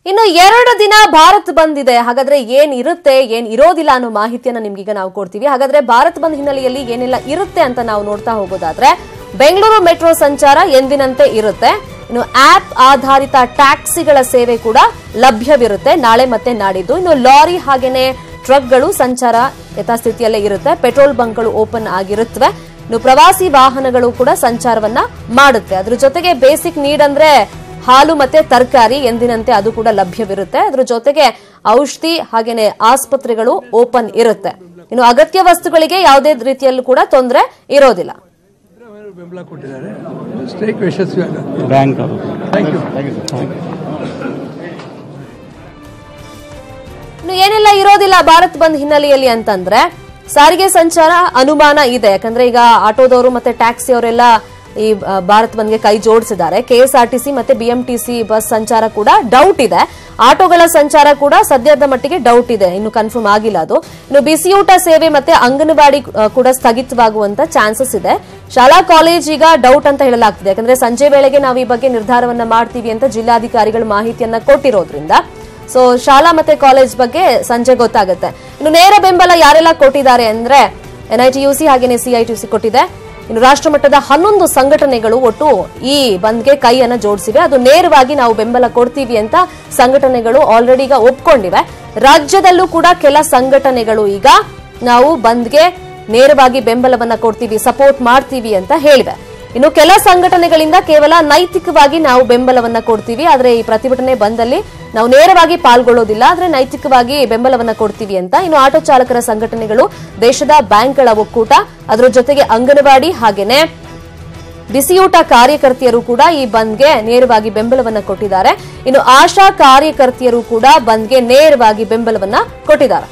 ಇನ್ನು 2 ದಿನ ಭಾರತ್ ಬಂದ್ ಇದೆ. ಹಾಗಾದ್ರೆ ಏನ್ ಇರುತ್ತೆ, ಏನ್ ಇರೋದಿಲ್ಲ ಅನ್ನೋ ಮಾಹಿತಿಯನ್ನ ನಿಮ್ಗೀಗ ನಾವು ಕೊಡ್ತೀವಿ. ಹಾಗಾದ್ರೆ ಭಾರತ್ ಬಂದ್ ಹಿನ್ನೆಲೆಯಲ್ಲಿ ಏನೆಲ್ಲ ಇರುತ್ತೆ ಅಂತ ನಾವು ನೋಡ್ತಾ ಹೋಗೋದಾದ್ರೆ, ಬೆಂಗಳೂರು ಮೆಟ್ರೋ ಸಂಚಾರ ಎಂದಿನಂತೆ ಇರುತ್ತೆ. ಇನ್ನು ಆಪ್ ಆಧಾರಿತ ಟ್ಯಾಕ್ಸಿಗಳ ಸೇವೆ ಕೂಡ ಲಭ್ಯವಿರುತ್ತೆ ನಾಳೆ ಮತ್ತೆ ನಾಡಿದ್ದು. ಇನ್ನು ಲಾರಿ ಹಾಗೇನೆ ಟ್ರಕ್ಗಳು ಸಂಚಾರ ಯಥಾಸ್ಥಿತಿಯಲ್ಲೇ ಇರುತ್ತೆ. ಪೆಟ್ರೋಲ್ ಬಂಕ್ಗಳು ಓಪನ್ ಆಗಿರುತ್ತವೆ. ಇನ್ನು ಪ್ರವಾಸಿ ವಾಹನಗಳು ಕೂಡ ಸಂಚಾರವನ್ನ ಮಾಡುತ್ತೆ. ಅದ್ರ ಜೊತೆಗೆ ಬೇಸಿಕ್ ನೀಡ್ ಅಂದ್ರೆ ಹಾಲು ಮತ್ತೆ ತರಕಾರಿ ಎಂದಿನಂತೆ ಅದು ಕೂಡ ಲಭ್ಯವಿರುತ್ತೆ. ಅದ್ರ ಜೊತೆಗೆ ಔಷಧಿ ಹಾಗೇನೆ ಆಸ್ಪತ್ರೆಗಳು ಓಪನ್ ಇರುತ್ತೆ. ಇನ್ನು ಅಗತ್ಯ ವಸ್ತುಗಳಿಗೆ ಯಾವುದೇ ರೀತಿಯಲ್ಲೂ ಕೂಡ ತೊಂದರೆ ಇರೋದಿಲ್ಲ. ಬೆಂಬಲ ಕೊಟ್ಟಿದ್ದಾರೆ. ಸ್ಟ್ರೈಕ್ ಯಶಸ್ವಿಯಾಗಿದೆ. ಬ್ಯಾಂಕ್ ಇನ್ನು ಏನೆಲ್ಲ ಇರೋದಿಲ್ಲ ಭಾರತ್ ಬಂದ್ ಹಿನ್ನೆಲೆಯಲ್ಲಿ ಅಂತಂದ್ರೆ ಸಾರಿಗೆ ಸಂಚಾರ ಅನುಮಾನ ಇದೆ. ಯಾಕಂದ್ರೆ ಈಗ ಆಟೋದವರು ಮತ್ತೆ ಟ್ಯಾಕ್ಸಿ ಅವರೆಲ್ಲ ಈ ಭಾರತ್ ಬಂದ್ಗೆ ಕೈ ಜೋಡಿಸಿದ್ದಾರೆ. ಕೆಎಸ್ಆರ್ಟಿಸಿ ಮತ್ತೆ ಬಿಎಂಟಿಸಿ ಬಸ್ ಸಂಚಾರ ಕೂಡ ಡೌಟ್ ಇದೆ. ಆಟೋಗಳ ಸಂಚಾರ ಕೂಡ ಸದ್ಯದ ಮಟ್ಟಿಗೆ ಡೌಟ್ ಇದೆ, ಇನ್ನು ಕನ್ಫರ್ಮ್ ಆಗಿಲ್ಲ ಅದು. ಇನ್ನು ಬಿಸಿಯೂಟ ಸೇವೆ ಮತ್ತೆ ಅಂಗನವಾಡಿ ಕೂಡ ಸ್ಥಗಿತವಾಗುವಂತ ಚಾನ್ಸಸ್ ಇದೆ. ಶಾಲಾ ಕಾಲೇಜ್ ಈಗ ಡೌಟ್ ಅಂತ ಹೇಳಲಾಗ್ತಿದೆ. ಯಾಕಂದ್ರೆ ಸಂಜೆ ವೇಳೆಗೆ ನಾವು ಈ ಬಗ್ಗೆ ನಿರ್ಧಾರವನ್ನ ಮಾಡ್ತೀವಿ ಅಂತ ಜಿಲ್ಲಾಧಿಕಾರಿಗಳು ಮಾಹಿತಿಯನ್ನ ಕೊಟ್ಟಿರೋದ್ರಿಂದ ಸೊ ಶಾಲಾ ಮತ್ತೆ ಕಾಲೇಜ್ ಬಗ್ಗೆ ಸಂಜೆ ಗೊತ್ತಾಗುತ್ತೆ. ಇನ್ನು ನೇರ ಬೆಂಬಲ ಯಾರೆಲ್ಲ ಕೊಟ್ಟಿದ್ದಾರೆ ಅಂದ್ರೆ ಎನ್ಐಟಿಯುಸಿ ಹಾಗೇನೆ ಸಿಐಟಿಯುಸಿ ಕೊಟ್ಟಿದೆ. ಇನ್ನು ರಾಷ್ಟ್ರ ಮಟ್ಟದ 11 ಸಂಘಟನೆಗಳು ಒಟ್ಟು ಈ ಬಂದ್ಗೆ ಕೈಯನ್ನ ಜೋಡಿಸಿವೆ. ಅದು ನೇರವಾಗಿ ನಾವು ಬೆಂಬಲ ಕೊಡ್ತೀವಿ ಅಂತ ಸಂಘಟನೆಗಳು ಆಲ್ರೆಡಿ ಈಗ ಒಪ್ಕೊಂಡಿವೆ. ರಾಜ್ಯದಲ್ಲೂ ಕೂಡ ಕೆಲ ಸಂಘಟನೆಗಳು ಈಗ ನಾವು ಬಂದ್ಗೆ ನೇರವಾಗಿ ಬೆಂಬಲವನ್ನ ಕೊಡ್ತೀವಿ, ಸಪೋರ್ಟ್ ಮಾಡ್ತೀವಿ ಅಂತ ಹೇಳಿವೆ. ಇನ್ನು ಕೆಲ ಸಂಘಟನೆಗಳಿಂದ ಕೇವಲ ನೈತಿಕವಾಗಿ ನಾವು ಬೆಂಬಲವನ್ನ ಕೊಡ್ತೀವಿ, ಆದ್ರೆ ಈ ಪ್ರತಿಭಟನೆ ಬಂದಲ್ಲಿ ನಾವು ನೇರವಾಗಿ ಪಾಲ್ಗೊಳ್ಳೋದಿಲ್ಲ, ಆದ್ರೆ ನೈತಿಕವಾಗಿ ಬೆಂಬಲವನ್ನ ಕೊಡ್ತೀವಿ ಅಂತ. ಇನ್ನು ಆಟೋ ಚಾಲಕರ ಸಂಘಟನೆಗಳು, ದೇಶದ ಬ್ಯಾಂಕ್ಗಳ ಒಕ್ಕೂಟ, ಅದರ ಜೊತೆಗೆ ಅಂಗನವಾಡಿ ಹಾಗೇನೆ ಬಿಸಿಯೂಟ ಕಾರ್ಯಕರ್ತೆಯರು ಕೂಡ ಈ ಬಂದ್ಗೆ ನೇರವಾಗಿ ಬೆಂಬಲವನ್ನ ಕೊಟ್ಟಿದ್ದಾರೆ. ಇನ್ನು ಆಶಾ ಕಾರ್ಯಕರ್ತೆಯರು ಕೂಡ ಬಂದ್ಗೆ ನೇರವಾಗಿ ಬೆಂಬಲವನ್ನ ಕೊಟ್ಟಿದ್ದಾರೆ.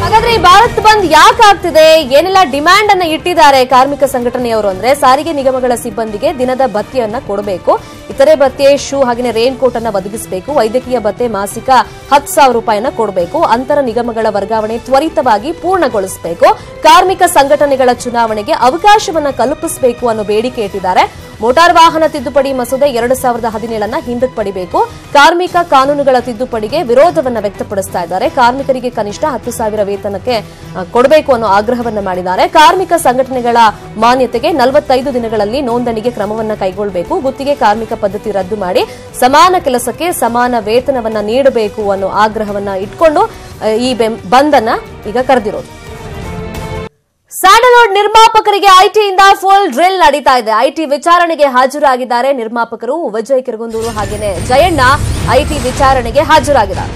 ಹಾಗಾದ್ರೆ ಈ ಭಾರತ್ ಬಂದ್ ಯಾಕೆ ಆಗ್ತಿದೆ, ಏನೆಲ್ಲ ಡಿಮ್ಯಾಂಡ್ ಅನ್ನ ಇಟ್ಟಿದ್ದಾರೆ ಕಾರ್ಮಿಕ ಸಂಘಟನೆಯವರು ಅಂದ್ರೆ ಸಾರಿಗೆ ನಿಗಮಗಳ ಸಿಬ್ಬಂದಿಗೆ ದಿನದ ಭತ್ಯೆಯನ್ನ ಕೊಡಬೇಕು, ಇತರೆ ಭತ್ಯೆ ಶೂ ಹಾಗೆ ರೇನ್ ಕೋಟ್ ಅನ್ನ ಒದಗಿಸಬೇಕು, ವೈದ್ಯಕೀಯ ಭತ್ಯೆ ಮಾಸಿಕ 10,000 ರೂಪಾಯಿನ ಕೊಡಬೇಕು, ಅಂತರ ನಿಗಮಗಳ ವರ್ಗಾವಣೆ ತ್ವರಿತವಾಗಿ ಪೂರ್ಣಗೊಳಿಸಬೇಕು, ಕಾರ್ಮಿಕ ಸಂಘಟನೆಗಳ ಚುನಾವಣೆಗೆ ಅವಕಾಶವನ್ನ ಕಲ್ಪಿಸಬೇಕು ಅನ್ನೋ ಬೇಡಿಕೆ ಇಟ್ಟಿದ್ದಾರೆ. ಮೋಟಾರ್ ವಾಹನ ತಿದ್ದುಪಡಿ ಮಸೂದೆ 2017 ಹಿಂದಕ್ಕೆ ಪಡಿಬೇಕು, ಕಾರ್ಮಿಕ ಕಾನೂನುಗಳ ತಿದ್ದುಪಡಿಗೆ ವಿರೋಧವನ್ನ ವ್ಯಕ್ತಪಡಿಸ್ತಾ ಇದ್ದಾರೆ. ಕಾರ್ಮಿಕರಿಗೆ ಕನಿಷ್ಠ 10,000 ವೇತನಕ್ಕೆ ಕೊಡಬೇಕು ಅನ್ನೋ ಆಗ್ರಹವನ್ನ ಮಾಡಿದ್ದಾರೆ. ಕಾರ್ಮಿಕ ಸಂಘಟನೆಗಳ ಮಾನ್ಯತೆಗೆ 45 ದಿನಗಳಲ್ಲಿ ನೋಂದಣಿಗೆ ಕ್ರಮವನ್ನ ಕೈಗೊಳ್ಳಬೇಕು, ಗುತ್ತಿಗೆ ಕಾರ್ಮಿಕ ಪದ್ಧತಿ ರದ್ದು ಮಾಡಿ ಸಮಾನ ಕೆಲಸಕ್ಕೆ ಸಮಾನ ವೇತನವನ್ನ ನೀಡಬೇಕು ಅನ್ನೋ ಆಗ್ರಹವನ್ನ ಇಟ್ಕೊಂಡು ಈ ಬಂದ್ ಅನ್ನ ಈಗ ಕರೆದಿರೋದು. ಸ್ಯಾಂಡಲ್ವುಡ್ ನಿರ್ಮಾಪಕರಿಗೆ ಐಟಿಯಿಂದ ಫುಲ್ ಡ್ರಿಲ್ ನಡೀತಾ ಇದೆ. ಐಟಿ ವಿಚಾರಣೆಗೆ ಹಾಜರಾಗಿದ್ದಾರೆ ನಿರ್ಮಾಪಕರು ವಿಜಯ್ ಕಿರಗುಂದೂರು ಹಾಗೇನೆ ಜಯಣ್ಣ ಐಟಿ ವಿಚಾರಣೆಗೆ ಹಾಜರಾಗಿದ್ದಾರೆ.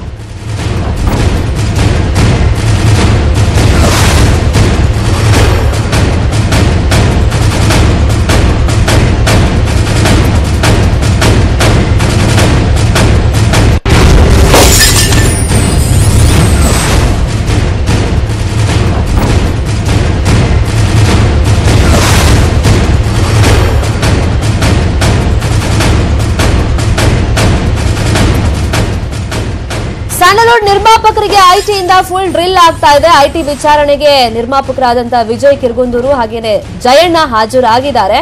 ಸ್ಯಾಂಡಲ್ವುಡ್ ನಿರ್ಮಾಪಕರಿಗೆ ಐಟಿಯಿಂದ ಫುಲ್ ಡ್ರಿಲ್ ಆಗ್ತಾ ಇದೆ. ಐಟಿ ವಿಚಾರಣೆಗೆ ನಿರ್ಮಾಪಕರಾದಂತಹ ವಿಜಯ್ ಕಿರಗುಂದೂರು ಹಾಗೇನೆ ಜಯಣ್ಣ ಹಾಜರಾಗಿದ್ದಾರೆ.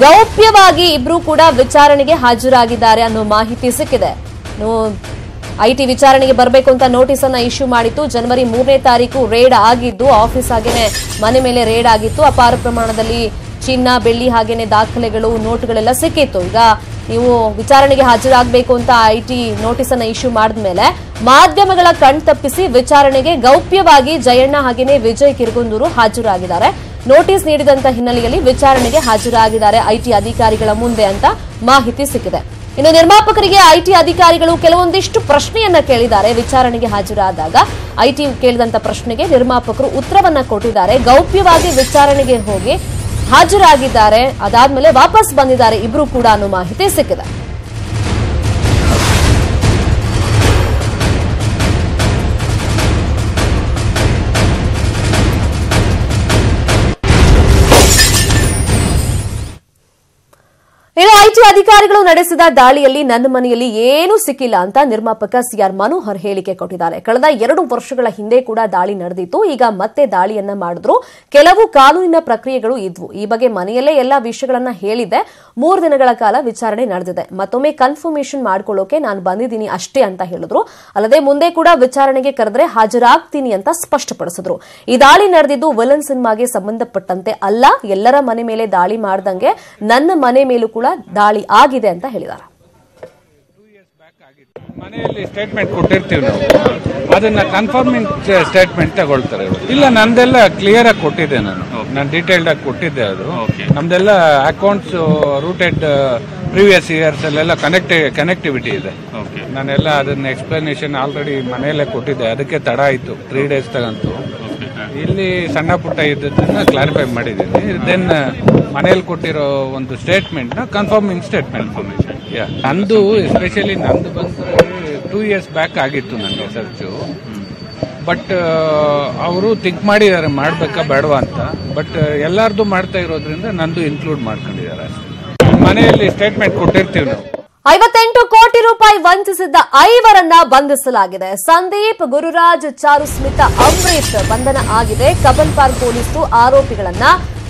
ಗೌಪ್ಯವಾಗಿ ಇಬ್ರು ಕೂಡ ವಿಚಾರಣೆಗೆ ಹಾಜರಾಗಿದ್ದಾರೆ ಅನ್ನೋ ಮಾಹಿತಿ ಸಿಕ್ಕಿದೆ. ಐಟಿ ವಿಚಾರಣೆಗೆ ಬರಬೇಕು ಅಂತ ನೋಟಿಸ್ ಅನ್ನ ಇಶ್ಯೂ ಮಾಡಿತ್ತು. ಜನವರಿ 3ನೇ ತಾರೀಕು ರೇಡ್ ಆಗಿದ್ದು, ಆಫೀಸ್ ಹಾಗೇನೆ ಮನೆ ಮೇಲೆ ರೇಡ್ ಆಗಿತ್ತು. ಅಪಾರ ಪ್ರಮಾಣದಲ್ಲಿ ಚಿನ್ನ ಬೆಳ್ಳಿ ಹಾಗೇನೆ ದಾಖಲೆಗಳು ನೋಟುಗಳೆಲ್ಲ ಸಿಕ್ಕಿತ್ತು. ಈಗ ನೀವು ವಿಚಾರಣೆಗೆ ಹಾಜರಾಗಬೇಕು ಅಂತ ಐಟಿ ನೋಟಿಸ್ ಅನ್ನ ಇಶ್ಯೂ ಮಾಡಿದ್ಮೇಲೆ ಮಾಧ್ಯಮಗಳ ಕಣ್ತಪ್ಪಿಸಿ ವಿಚಾರಣೆಗೆ ಗೌಪ್ಯವಾಗಿ ಜಯಣ್ಣ ಹಾಗೇನೆ ವಿಜಯ್ ಕಿರಗುಂದೂರು ಹಾಜರಾಗಿದ್ದಾರೆ. ನೋಟಿಸ್ ನೀಡಿದಂತ ಹಿನ್ನೆಲೆಯಲ್ಲಿ ವಿಚಾರಣೆಗೆ ಹಾಜರಾಗಿದ್ದಾರೆ ಐಟಿ ಅಧಿಕಾರಿಗಳ ಮುಂದೆ ಅಂತ ಮಾಹಿತಿ ಸಿಕ್ಕಿದೆ. ಇನ್ನು ನಿರ್ಮಾಪಕರಿಗೆ ಐಟಿ ಅಧಿಕಾರಿಗಳು ಕೆಲವೊಂದಿಷ್ಟು ಪ್ರಶ್ನೆಯನ್ನ ಕೇಳಿದ್ದಾರೆ. ವಿಚಾರಣೆಗೆ ಹಾಜರಾದಾಗ ಐಟಿ ಕೇಳಿದಂತ ಪ್ರಶ್ನೆಗೆ ನಿರ್ಮಾಪಕರು ಉತ್ತರವನ್ನ ಕೊಟ್ಟಿದ್ದಾರೆ. ಗೌಪ್ಯವಾಗಿ ವಿಚಾರಣೆಗೆ ಹೋಗಿ ಹಾಜರಾಗಿದ್ದಾರೆ, ಅದಾದ್ಮೇಲೆ ವಾಪಸ್ ಬಂದಿದ್ದಾರೆ ಇಬ್ರು ಕೂಡ ಅನ್ನೋ ಮಾಹಿತಿ ಸಿಕ್ಕಿದೆ. ಇನ್ನು ಐಟಿ ಅಧಿಕಾರಿಗಳು ನಡೆಸಿದ ದಾಳಿಯಲ್ಲಿ ನನ್ನ ಮನೆಯಲ್ಲಿ ಏನೂ ಸಿಕ್ಕಿಲ್ಲ ಅಂತ ನಿರ್ಮಾಪಕ ಸಿಆರ್ ಮನೋಹರ್ ಹೇಳಿಕೆ ಕೊಟ್ಟಿದ್ದಾರೆ. ಕಳೆದ 2 ವರ್ಷಗಳ ಹಿಂದೆ ಕೂಡ ದಾಳಿ ನಡೆದಿತ್ತು. ಈಗ ಮತ್ತೆ ದಾಳಿಯನ್ನ ಮಾಡಿದ್ರು. ಕೆಲವು ಕಾನೂನಿನ ಪ್ರಕ್ರಿಯೆಗಳು ಇದ್ವು. ಈ ಬಗ್ಗೆ ಮನೆಯಲ್ಲೇ ಎಲ್ಲಾ ವಿಷಯಗಳನ್ನ ಹೇಳಿದ್ದೆ. 3 ದಿನಗಳ ಕಾಲ ವಿಚಾರಣೆ ನಡೆದಿದೆ. ಮತ್ತೊಮ್ಮೆ ಕನ್ಫರ್ಮೇಷನ್ ಮಾಡ್ಕೊಳ್ಳೋಕೆ ನಾನು ಬಂದಿದ್ದೀನಿ ಅಷ್ಟೇ ಅಂತ ಹೇಳಿದ್ರು. ಅಲ್ಲದೆ ಮುಂದೆ ಕೂಡ ವಿಚಾರಣೆಗೆ ಕರೆದ್ರೆ ಹಾಜರಾಗ್ತೀನಿ ಅಂತ ಸ್ಪಷ್ಟಪಡಿಸಿದ್ರು. ಈ ದಾಳಿ ನಡೆದಿದ್ದು ವಿಲನ್ ಸಿನಿಮಾಗೆ ಸಂಬಂಧಪಟ್ಟಂತೆ ಅಲ್ಲ, ಎಲ್ಲರ ಮನೆ ಮೇಲೆ ದಾಳಿ ಮಾಡ್ದಂಗೆ ನನ್ನ ಮನೆ ಮೇಲೂ ಕೂಡ ದಾಳಿ ಆಗಿದೆ ಅಂತ ಹೇಳಿದ್ದಾರೆ. ಮನೆಯಲ್ಲಿ ಸ್ಟೇಟ್ಮೆಂಟ್ ಕೊಟ್ಟಿರ್ತೀವಿ ನಾವು, ಅದನ್ನ ಕನ್ಫರ್ಮಿಂಗ್ ಸ್ಟೇಟ್ಮೆಂಟ್ ತಗೊಳ್ತಾರೆ. ಇಲ್ಲ, ನಂದೆಲ್ಲ ಕ್ಲಿಯರ್ ಆಗಿ ಕೊಟ್ಟಿದ್ದೆ, ನಾನು ಡೀಟೇಲ್ಡ್ ಆಗಿ ಕೊಟ್ಟಿದ್ದೆ. ಅದು ನಮ್ದೆಲ್ಲ ಅಕೌಂಟ್ಸ್ ರೂಟೆಡ್ ಪ್ರೀವಿಯಸ್ ಇಯರ್ಸ್ ಅಲ್ಲೆಲ್ಲ ಕನೆಕ್ಟಿವಿಟಿ ಇದೆ. ನಾನೆಲ್ಲ ಅದನ್ನ ಎಕ್ಸ್ಪ್ಲನೇಷನ್ ಆಲ್ರೆಡಿ ಮನೆಯಲ್ಲೇ ಕೊಟ್ಟಿದ್ದೆ, ಅದಕ್ಕೆ ತಡ ಆಯಿತು, 3 days ತಗಂತು. ಇಲ್ಲಿ ಸಣ್ಣ ಪುಟ್ಟ ಇದ್ದದನ್ನ ಕ್ಲಾರಿಫೈ ಮಾಡಿದ್ದೀನಿ. ದೆನ್ ಮನೆಯಲ್ಲಿ ಕೊಟ್ಟಿರೋ ಒಂದು ಸ್ಟೇಟ್ಮೆಂಟ್ ನ ಕನ್ಫರ್ಮಿಂಗ್ ಸ್ಟೇಟ್ಮೆಂಟ್. ನಂದು ಎಸ್ಪೆಷಲಿ ನಂದು ಬಂದ್ರೆ 2 years ಬ್ಯಾಕ್ ಆಗಿತ್ತು ನನಗೆ ಸರ್ಚು. ಬಟ್ ಅವರು ಥಿಂಕ್ ಮಾಡಿದ್ದಾರೆ ಮಾಡ್ಬೇಕಾ ಬೇಡವಾ ಅಂತ. ಬಟ್ ಎಲ್ಲಾರ್ದು ಮಾಡ್ತಾ ಇರೋದ್ರಿಂದ ನಂದು ಇನ್ಕ್ಲೂಡ್ ಮಾಡ್ಕೊಂಡಿದ್ದಾರೆ ಅಷ್ಟೇ. ಮನೆಯಲ್ಲಿ ಸ್ಟೇಟ್ಮೆಂಟ್ ಕೊಟ್ಟಿರ್ತೀವಿ ನಾವು. 58 ಕೋಟಿ ರೂಪಾಯಿ ವಂಚಿಸಿದ್ದ 5ರನ್ನ ಬಂಧಿಸಲಾಗಿದೆ. ಸಂದೀಪ್, ಗುರುರಾಜ್, ಚಾರುಸ್ಮಿತಾ, ಅಂಬರೀಶ್ ಬಂಧನ ಆಗಿದೆ. ಕಬ್ಬನ್ ಪಾರ್ಕ್ ಪೊಲೀಸರು ಆರೋಪಿಗಳನ್ನ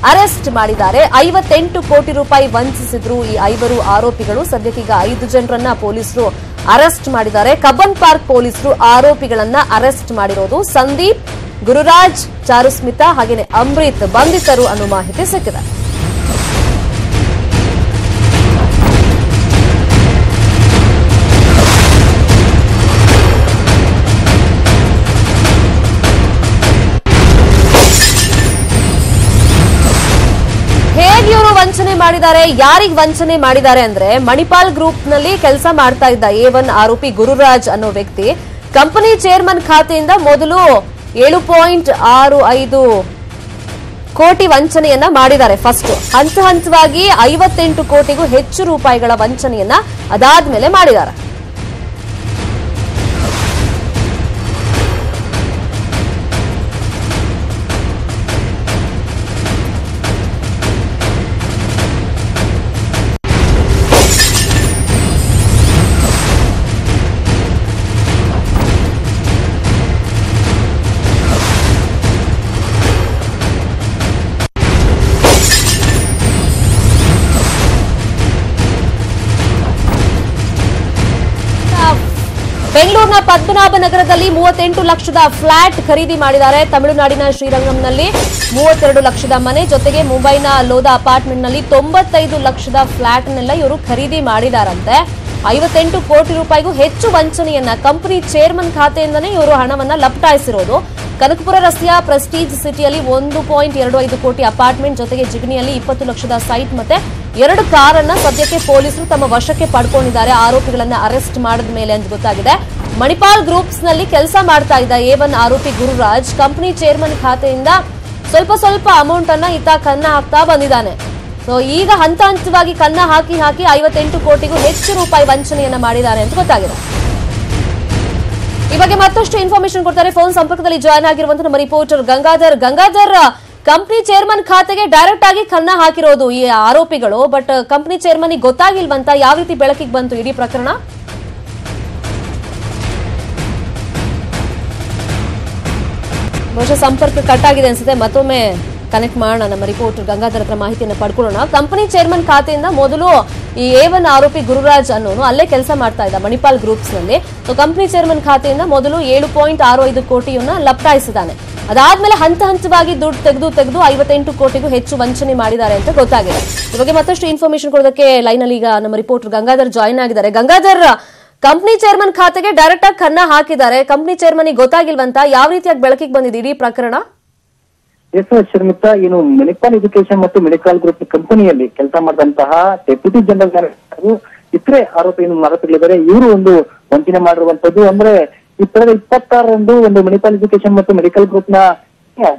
ಅರೆಸ್ಟ್ ಮಾಡಿದ್ದಾರೆ. 58 ಕೋಟಿ ರೂಪಾಯಿ ವಂಚಿಸಿದ್ರು ಈ 5 ಆರೋಪಿಗಳು. ಸದ್ಯಕ್ಕೀಗ 5 ಜನರನ್ನ ಪೊಲೀಸರು ಅರೆಸ್ಟ್ ಮಾಡಿದ್ದಾರೆ. ಕಬ್ಬನ್ ಪಾರ್ಕ್ ಪೊಲೀಸರು ಆರೋಪಿಗಳನ್ನ ಅರೆಸ್ಟ್ ಮಾಡಿರೋದು. ಸಂದೀಪ್, ಗುರುರಾಜ್, ಚಾರುಸ್ಮಿತಾ ಹಾಗೇನೆ ಅಂಬರೀಶ್ ಬಂಧಿತರು ಅನ್ನೋ ಮಾಹಿತಿ ಸಿಕ್ಕಿದೆ. ಹೇಗೆ ಇವರು ವಂಚನೆ ಮಾಡಿದ್ದಾರೆ, ಯಾರಿಗೆ ವಂಚನೆ ಮಾಡಿದ್ದಾರೆ ಅಂದ್ರೆ, ಮಣಿಪಾಲ್ ಗ್ರೂಪ್ ನಲ್ಲಿ ಕೆಲಸ ಮಾಡ್ತಾ ಇದ್ದ A1 ಆರೋಪಿ ಗುರುರಾಜ್ ಅನ್ನೋ ವ್ಯಕ್ತಿ ಕಂಪನಿ ಚೇರ್ಮನ್ ಖಾತೆಯಿಂದ ಮೊದಲು 7.65 ಕೋಟಿ ವಂಚನೆಯನ್ನ ಮಾಡಿದ್ದಾರೆ. ಫಸ್ಟ್ ಹಂತವಾಗಿ 58 ಕೋಟಿಗೂ ಹೆಚ್ಚು ರೂಪಾಯಿಗಳ ವಂಚನೆಯನ್ನ ಅದಾದ್ಮೇಲೆ ಮಾಡಿದ್ದಾರೆ. ಬೆಂಗಳೂರಿನ ಪದ್ಮನಾಭನಗರದಲ್ಲಿ 38 ಲಕ್ಷದ ಫ್ಲಾಟ್ ಖರೀದಿ ಮಾಡಿದ್ದಾರೆ. ತಮಿಳುನಾಡಿನ ಶ್ರೀರಂಗಂನಲ್ಲಿ 32 ಲಕ್ಷದ ಮನೆ, ಜೊತೆಗೆ ಮುಂಬೈನ ಲೋಧಾ ಅಪಾರ್ಟ್ಮೆಂಟ್ನಲ್ಲಿ 95 ಲಕ್ಷದ ಫ್ಲಾಟ್ನೆಲ್ಲ ಇವರು ಖರೀದಿ ಮಾಡಿದಾರಂತೆ. 58 ಕೋಟಿ ರೂಪಾಯಿಗೂ ಹೆಚ್ಚು ವಂಚನೆಯನ್ನ ಕಂಪನಿ ಚೇರ್ಮನ್ ಖಾತೆಯಿಂದನೇ ಇವರು ಹಣವನ್ನ ಲಪಟಾಯಿಸಿರೋದು. ಕನಕಪುರ ರಸ್ತೆಯ ಪ್ರೆಸ್ಟೀಜ್ ಸಿಟಿಯಲ್ಲಿ 1.25 ಕೋಟಿ ಅಪಾರ್ಟ್ಮೆಂಟ್, ಜೊತೆಗೆ ಜಿಗಣಿಯಲ್ಲಿ 20 ಲಕ್ಷದ ಸೈಟ್ ಮತ್ತೆ 2 ಕಾರನ್ನ ಸದ್ಯಕ್ಕೆ ಪೊಲೀಸರು ತಮ್ಮ ವಶಕ್ಕೆ ಪಡ್ಕೊಂಡಿದ್ದಾರೆ. ಆರೋಪಿಗಳನ್ನ ಅರೆಸ್ಟ್ ಮಾಡಿದ ಮೇಲೆ ಅಂತ ಗೊತ್ತಾಗಿದೆ. ಮಣಿಪಾಲ್ ಗ್ರೂಪ್ಸ್ ನಲ್ಲಿ ಕೆಲಸ ಮಾಡ್ತಾ ಇದ್ದ A1 ಆರೋಪಿ ಗುರುರಾಜ್ ಕಂಪನಿ ಚೇರ್ಮನ್ ಖಾತೆಯಿಂದ ಸ್ವಲ್ಪ ಅಮೌಂಟ್ ಅನ್ನ ಈತ ಕನ್ನ ಹಾಕ್ತಾ ಬಂದಿದ್ದಾನೆ. ಸೊ ಈಗ ಹಂತವಾಗಿ ಕನ್ನ ಹಾಕಿ 58 ಕೋಟಿಗೂ ಹೆಚ್ಚು ರೂಪಾಯಿ ವಂಚನೆಯನ್ನ ಮಾಡಿದ್ದಾರೆ ಅಂತ ಗೊತ್ತಾಗಿದೆ. ಈ ಬಗ್ಗೆ ಮತ್ತಷ್ಟು ಇನ್ಫಾರ್ಮೇಶನ್ ಕೊಡ್ತಾರೆ. ಫೋನ್ ಸಂಪರ್ಕದಲ್ಲಿ ಜಾಯ್ನ್ ಆಗಿರುವಂತಹ ನಮ್ಮ ರಿಪೋರ್ಟರ್ ಗಂಗಾಧರ್, ಕಂಪನಿ ಚೇರ್ಮನ್ ಖಾತೆಗೆ ಡೈರೆಕ್ಟ್ ಆಗಿ ಕನ್ನ ಹಾಕಿರೋದು ಈ ಆರೋಪಿಗಳು. ಬಟ್ ಕಂಪನಿ ಚೇರ್ಮನ್ ಗೊತ್ತಾಗಿಲ್ವಂತ, ಯಾವ ರೀತಿ ಬೆಳಕಿಗೆ ಬಂತು ಇಡೀ ಪ್ರಕರಣ? ಬಹುಶಃ ಸಂಪರ್ಕ ಕಟ್ ಆಗಿದೆ ಅನ್ಸುತ್ತೆ. ಮತ್ತೊಮ್ಮೆ ಕನೆಕ್ಟ್ ಮಾಡೋಣ, ನಮ್ಮ ರಿಪೋರ್ಟರ್ ಗಂಗಾಧರ್ ಹತ್ರ ಮಾಹಿತಿಯನ್ನು ಪಡ್ಕೊಳ್ಳೋಣ. ಕಂಪನಿ ಚೇರ್ಮನ್ ಖಾತೆಯಿಂದ ಮೊದಲು ಈ A1 ಆರೋಪಿ ಗುರುರಾಜ್ ಅನ್ನೋನು ಅಲ್ಲೇ ಕೆಲಸ ಮಾಡ್ತಾ ಇದ್ದ ಮಣಿಪಾಲ್ ಗ್ರೂಪ್ಸ್ ನಲ್ಲಿ. ಸೊ ಕಂಪನಿ ಚೇರ್ಮನ್ ಖಾತೆಯಿಂದ ಮೊದಲು 7.65 ಕೋಟಿಯನ್ನ ಲಪಟಾಯಿಸಿದ್ದಾನೆ. ಅದಾದ್ಮೇಲೆ ಹಂತವಾಗಿ ದುಡ್ಡು ತೆಗೆದು 58 ಕೋಟಿಗೂ ಹೆಚ್ಚು ವಂಚನೆ ಮಾಡಿದ್ದಾರೆ ಅಂತ ಗೊತ್ತಾಗಿದೆ. ಈ ಬಗ್ಗೆ ಮತ್ತಷ್ಟು ಇನ್ಫಾರ್ಮೇಶನ್ ಕೊಡೋದಕ್ಕೆ ಲೈನ್ ಅಲ್ಲಿ ಈಗ ನಮ್ಮ ರಿಪೋರ್ಟರ್ ಗಂಗಾಧರ್ ಜಾಯ್ನ್ ಆಗಿದ್ದಾರೆ. ಗಂಗಾಧರ್, ಕಂಪನಿ ಚೇರ್ಮನ್ ಖಾತೆಗೆ ಡೈರೆಕ್ಟ್ ಆಗಿ ಕನ್ನ ಹಾಕಿದ್ದಾರೆ. ಕಂಪನಿ ಚೇರ್ಮನ್ ಗೊತ್ತಾಗಿಲ್ವಂತ, ಯಾವ ರೀತಿಯಾಗಿ ಬೆಳಕಿಗೆ ಬಂದಿದೆ ಇಡೀ ಪ್ರಕರಣ? ಎಸ್ ಶರ್ಮಿತಾ, ಏನು ಮೆಡಿಕಲ್ ಎಜುಕೇಶನ್ ಮತ್ತು ಮೆಡಿಕಲ್ ಗ್ರೂಪ್ ಕಂಪನಿಯಲ್ಲಿ ಕೆಲಸ ಮಾಡಿದಂತಹ ಡೆಪ್ಯೂಟಿ ಜನರಲ್ ಮ್ಯಾನೇಜರ್ ಇತರೆ ಆರೋಪಿಗಳಿದ್ದಾರೆ. ಇವರು ಒಂದು ವಂಚನೆ ಮಾಡಿರುವಂತದ್ದು. ಅಂದ್ರೆ 2026 ಒಂದು ಮೆಡಿಕಲ್ ಎಜುಕೇಶನ್ ಮತ್ತು ಮೆಡಿಕಲ್ ಗ್ರೂಪ್ ನ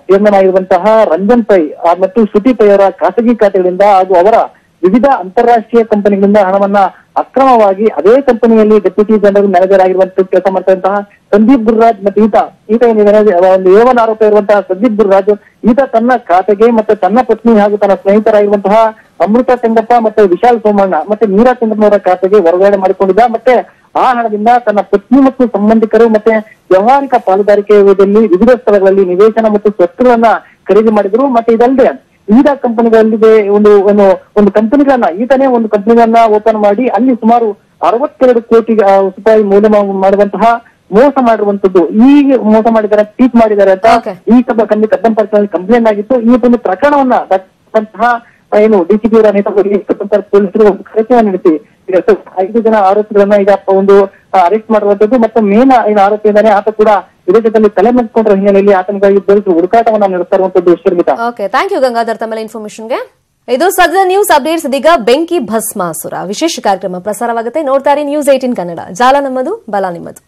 ಚೇರ್ಮನ್ ಆಗಿರುವಂತಹ ರಂಜನ್ ಪೈ ಮತ್ತು ಶ್ರುತಿ ಪೈ ಅವರ ಖಾಸಗಿ ಖಾತೆಗಳಿಂದ ಹಾಗೂ ಅವರ ವಿವಿಧ ಅಂತಾರಾಷ್ಟ್ರೀಯ ಕಂಪನಿಗಳಿಂದ ಹಣವನ್ನ ಅಕ್ರಮವಾಗಿ ಅದೇ ಕಂಪನಿಯಲ್ಲಿ ಡೆಪ್ಯೂಟಿ ಜನರಲ್ ಮ್ಯಾನೇಜರ್ ಆಗಿರುವಂತಹ ಕೆಲಸ ಮಾಡ್ತಾ ಸಂದೀಪ್ ಗುರುರಾಜ್ ಮತ್ತು ಈತ ಒಂದು A1 ಆರೋಪ ಇರುವಂತಹ ಸಂದೀಪ್ ಗುರುರಾಜ್ ಈತ ತನ್ನ ಖಾತೆಗೆ ಮತ್ತೆ ತನ್ನ ಪತ್ನಿ ಹಾಗೂ ತನ್ನ ಸ್ನೇಹಿತರಾಗಿರುವಂತಹ ಅಮೃತ ಚೆಂಗಪ್ಪ ಮತ್ತೆ ವಿಶಾಲ್ ಸೋಮಣ್ಣ ಮತ್ತೆ ಮೀರಾ ಚಂದ್ರನವರ ಖಾತೆಗೆ ವರ್ಗಾವಣೆ ಮಾಡಿಕೊಂಡಿದ್ದ. ಮತ್ತೆ ಆ ಹಣದಿಂದ ತನ್ನ ಪತ್ನಿ ಮತ್ತು ಸಂಬಂಧಿಕರು ಮತ್ತೆ ವ್ಯವಹಾರಿಕ ಪಾಲುದಾರಿಕೆಯಲ್ಲಿ ವಿವಿಧ ಸ್ಥಳಗಳಲ್ಲಿ ನಿವೇಶನ ಮತ್ತು ಸ್ವತ್ತುಗಳನ್ನ ಖರೀದಿ ಮಾಡಿದ್ರು. ಮತ್ತೆ ಇದಲ್ಲದೆ ವಿವಿಧ ಕಂಪನಿಗಳಿಗೆ ಒಂದು ಕಂಪನಿಗಳನ್ನ ಈತನೇ ಒಂದು ಕಂಪನಿಗಳನ್ನ ಓಪನ್ ಮಾಡಿ ಅಲ್ಲಿ ಸುಮಾರು 62 ಕೋಟಿ ರೂಪಾಯಿ ಮೌಲ್ಯ ಮಾಡುವಂತಹ ಮೋಸ ಮಾಡಿರುವಂತದ್ದು. ಈಗ ಮೋಸ ಮಾಡಿದ್ದಾರೆ, ಟ್ವೀಟ್ ಮಾಡಿದ್ದಾರೆ ಅಂತ ಈ ಕಬ್ಬನ್ ಪಾರ್ಕ್ನಲ್ಲಿ ಕಂಪ್ಲೇಂಟ್ ಆಗಿತ್ತು. ಈ ಒಂದು ಪ್ರಕರಣವನ್ನ ಏನು ಡಿಸಿಪಿ ಅವರ ನೇತೃತ್ವದಲ್ಲಿ ಕಬ್ಬನ್ ಪಾರ್ಕ್ ಪೊಲೀಸರು ಕಾರ್ಯಾಚರಣೆ ನಡೆಸಿ 5 ಜನ ಆರೋಪಿಗಳನ್ನ ಈಗ ಒಂದು ಅರೆಸ್ಟ್ ಮಾಡುವಂತದ್ದು. ಮತ್ತು ಮೇನ್ ಏನು ಆರೋಪಿ ಇದ್ದಾನೆ ಆತ ಕೂಡ ವಿದೇಶದಲ್ಲಿ ತಲೆ ಮರೆಸಿಕೊಂಡಿರೋ ಹಿನ್ನೆಲೆಯಲ್ಲಿ ಆತನಿಗಾಗಿ ಪೊಲೀಸರು ಹುಡುಕಾಟವನ್ನ ನಡೆಸ್ತಾ ಇರುವಂತದ್ದು Sharmita. Okay, thank you Gangadhar ತಮ್ಮ ಇನ್ಫಾರ್ಮೇಶನ್ಗೆ. ಇದು ಸದ್ಯದ ನ್ಯೂಸ್ ಅಪ್ಡೇಟ್ಸ್. ಇದೀಗ ಬೆಂಕಿ ಭಸ್ಮಾಸುರ ವಿಶೇಷ ಕಾರ್ಯಕ್ರಮ ಪ್ರಸಾರವಾಗುತ್ತೆ. ನೋಡ್ತಾರೆ ನ್ಯೂಸ್ 18 ಕನ್ನಡ. ಜಾಲ ನಮ್ಮದು, ಬಲ ನಿಮ್ಮದು.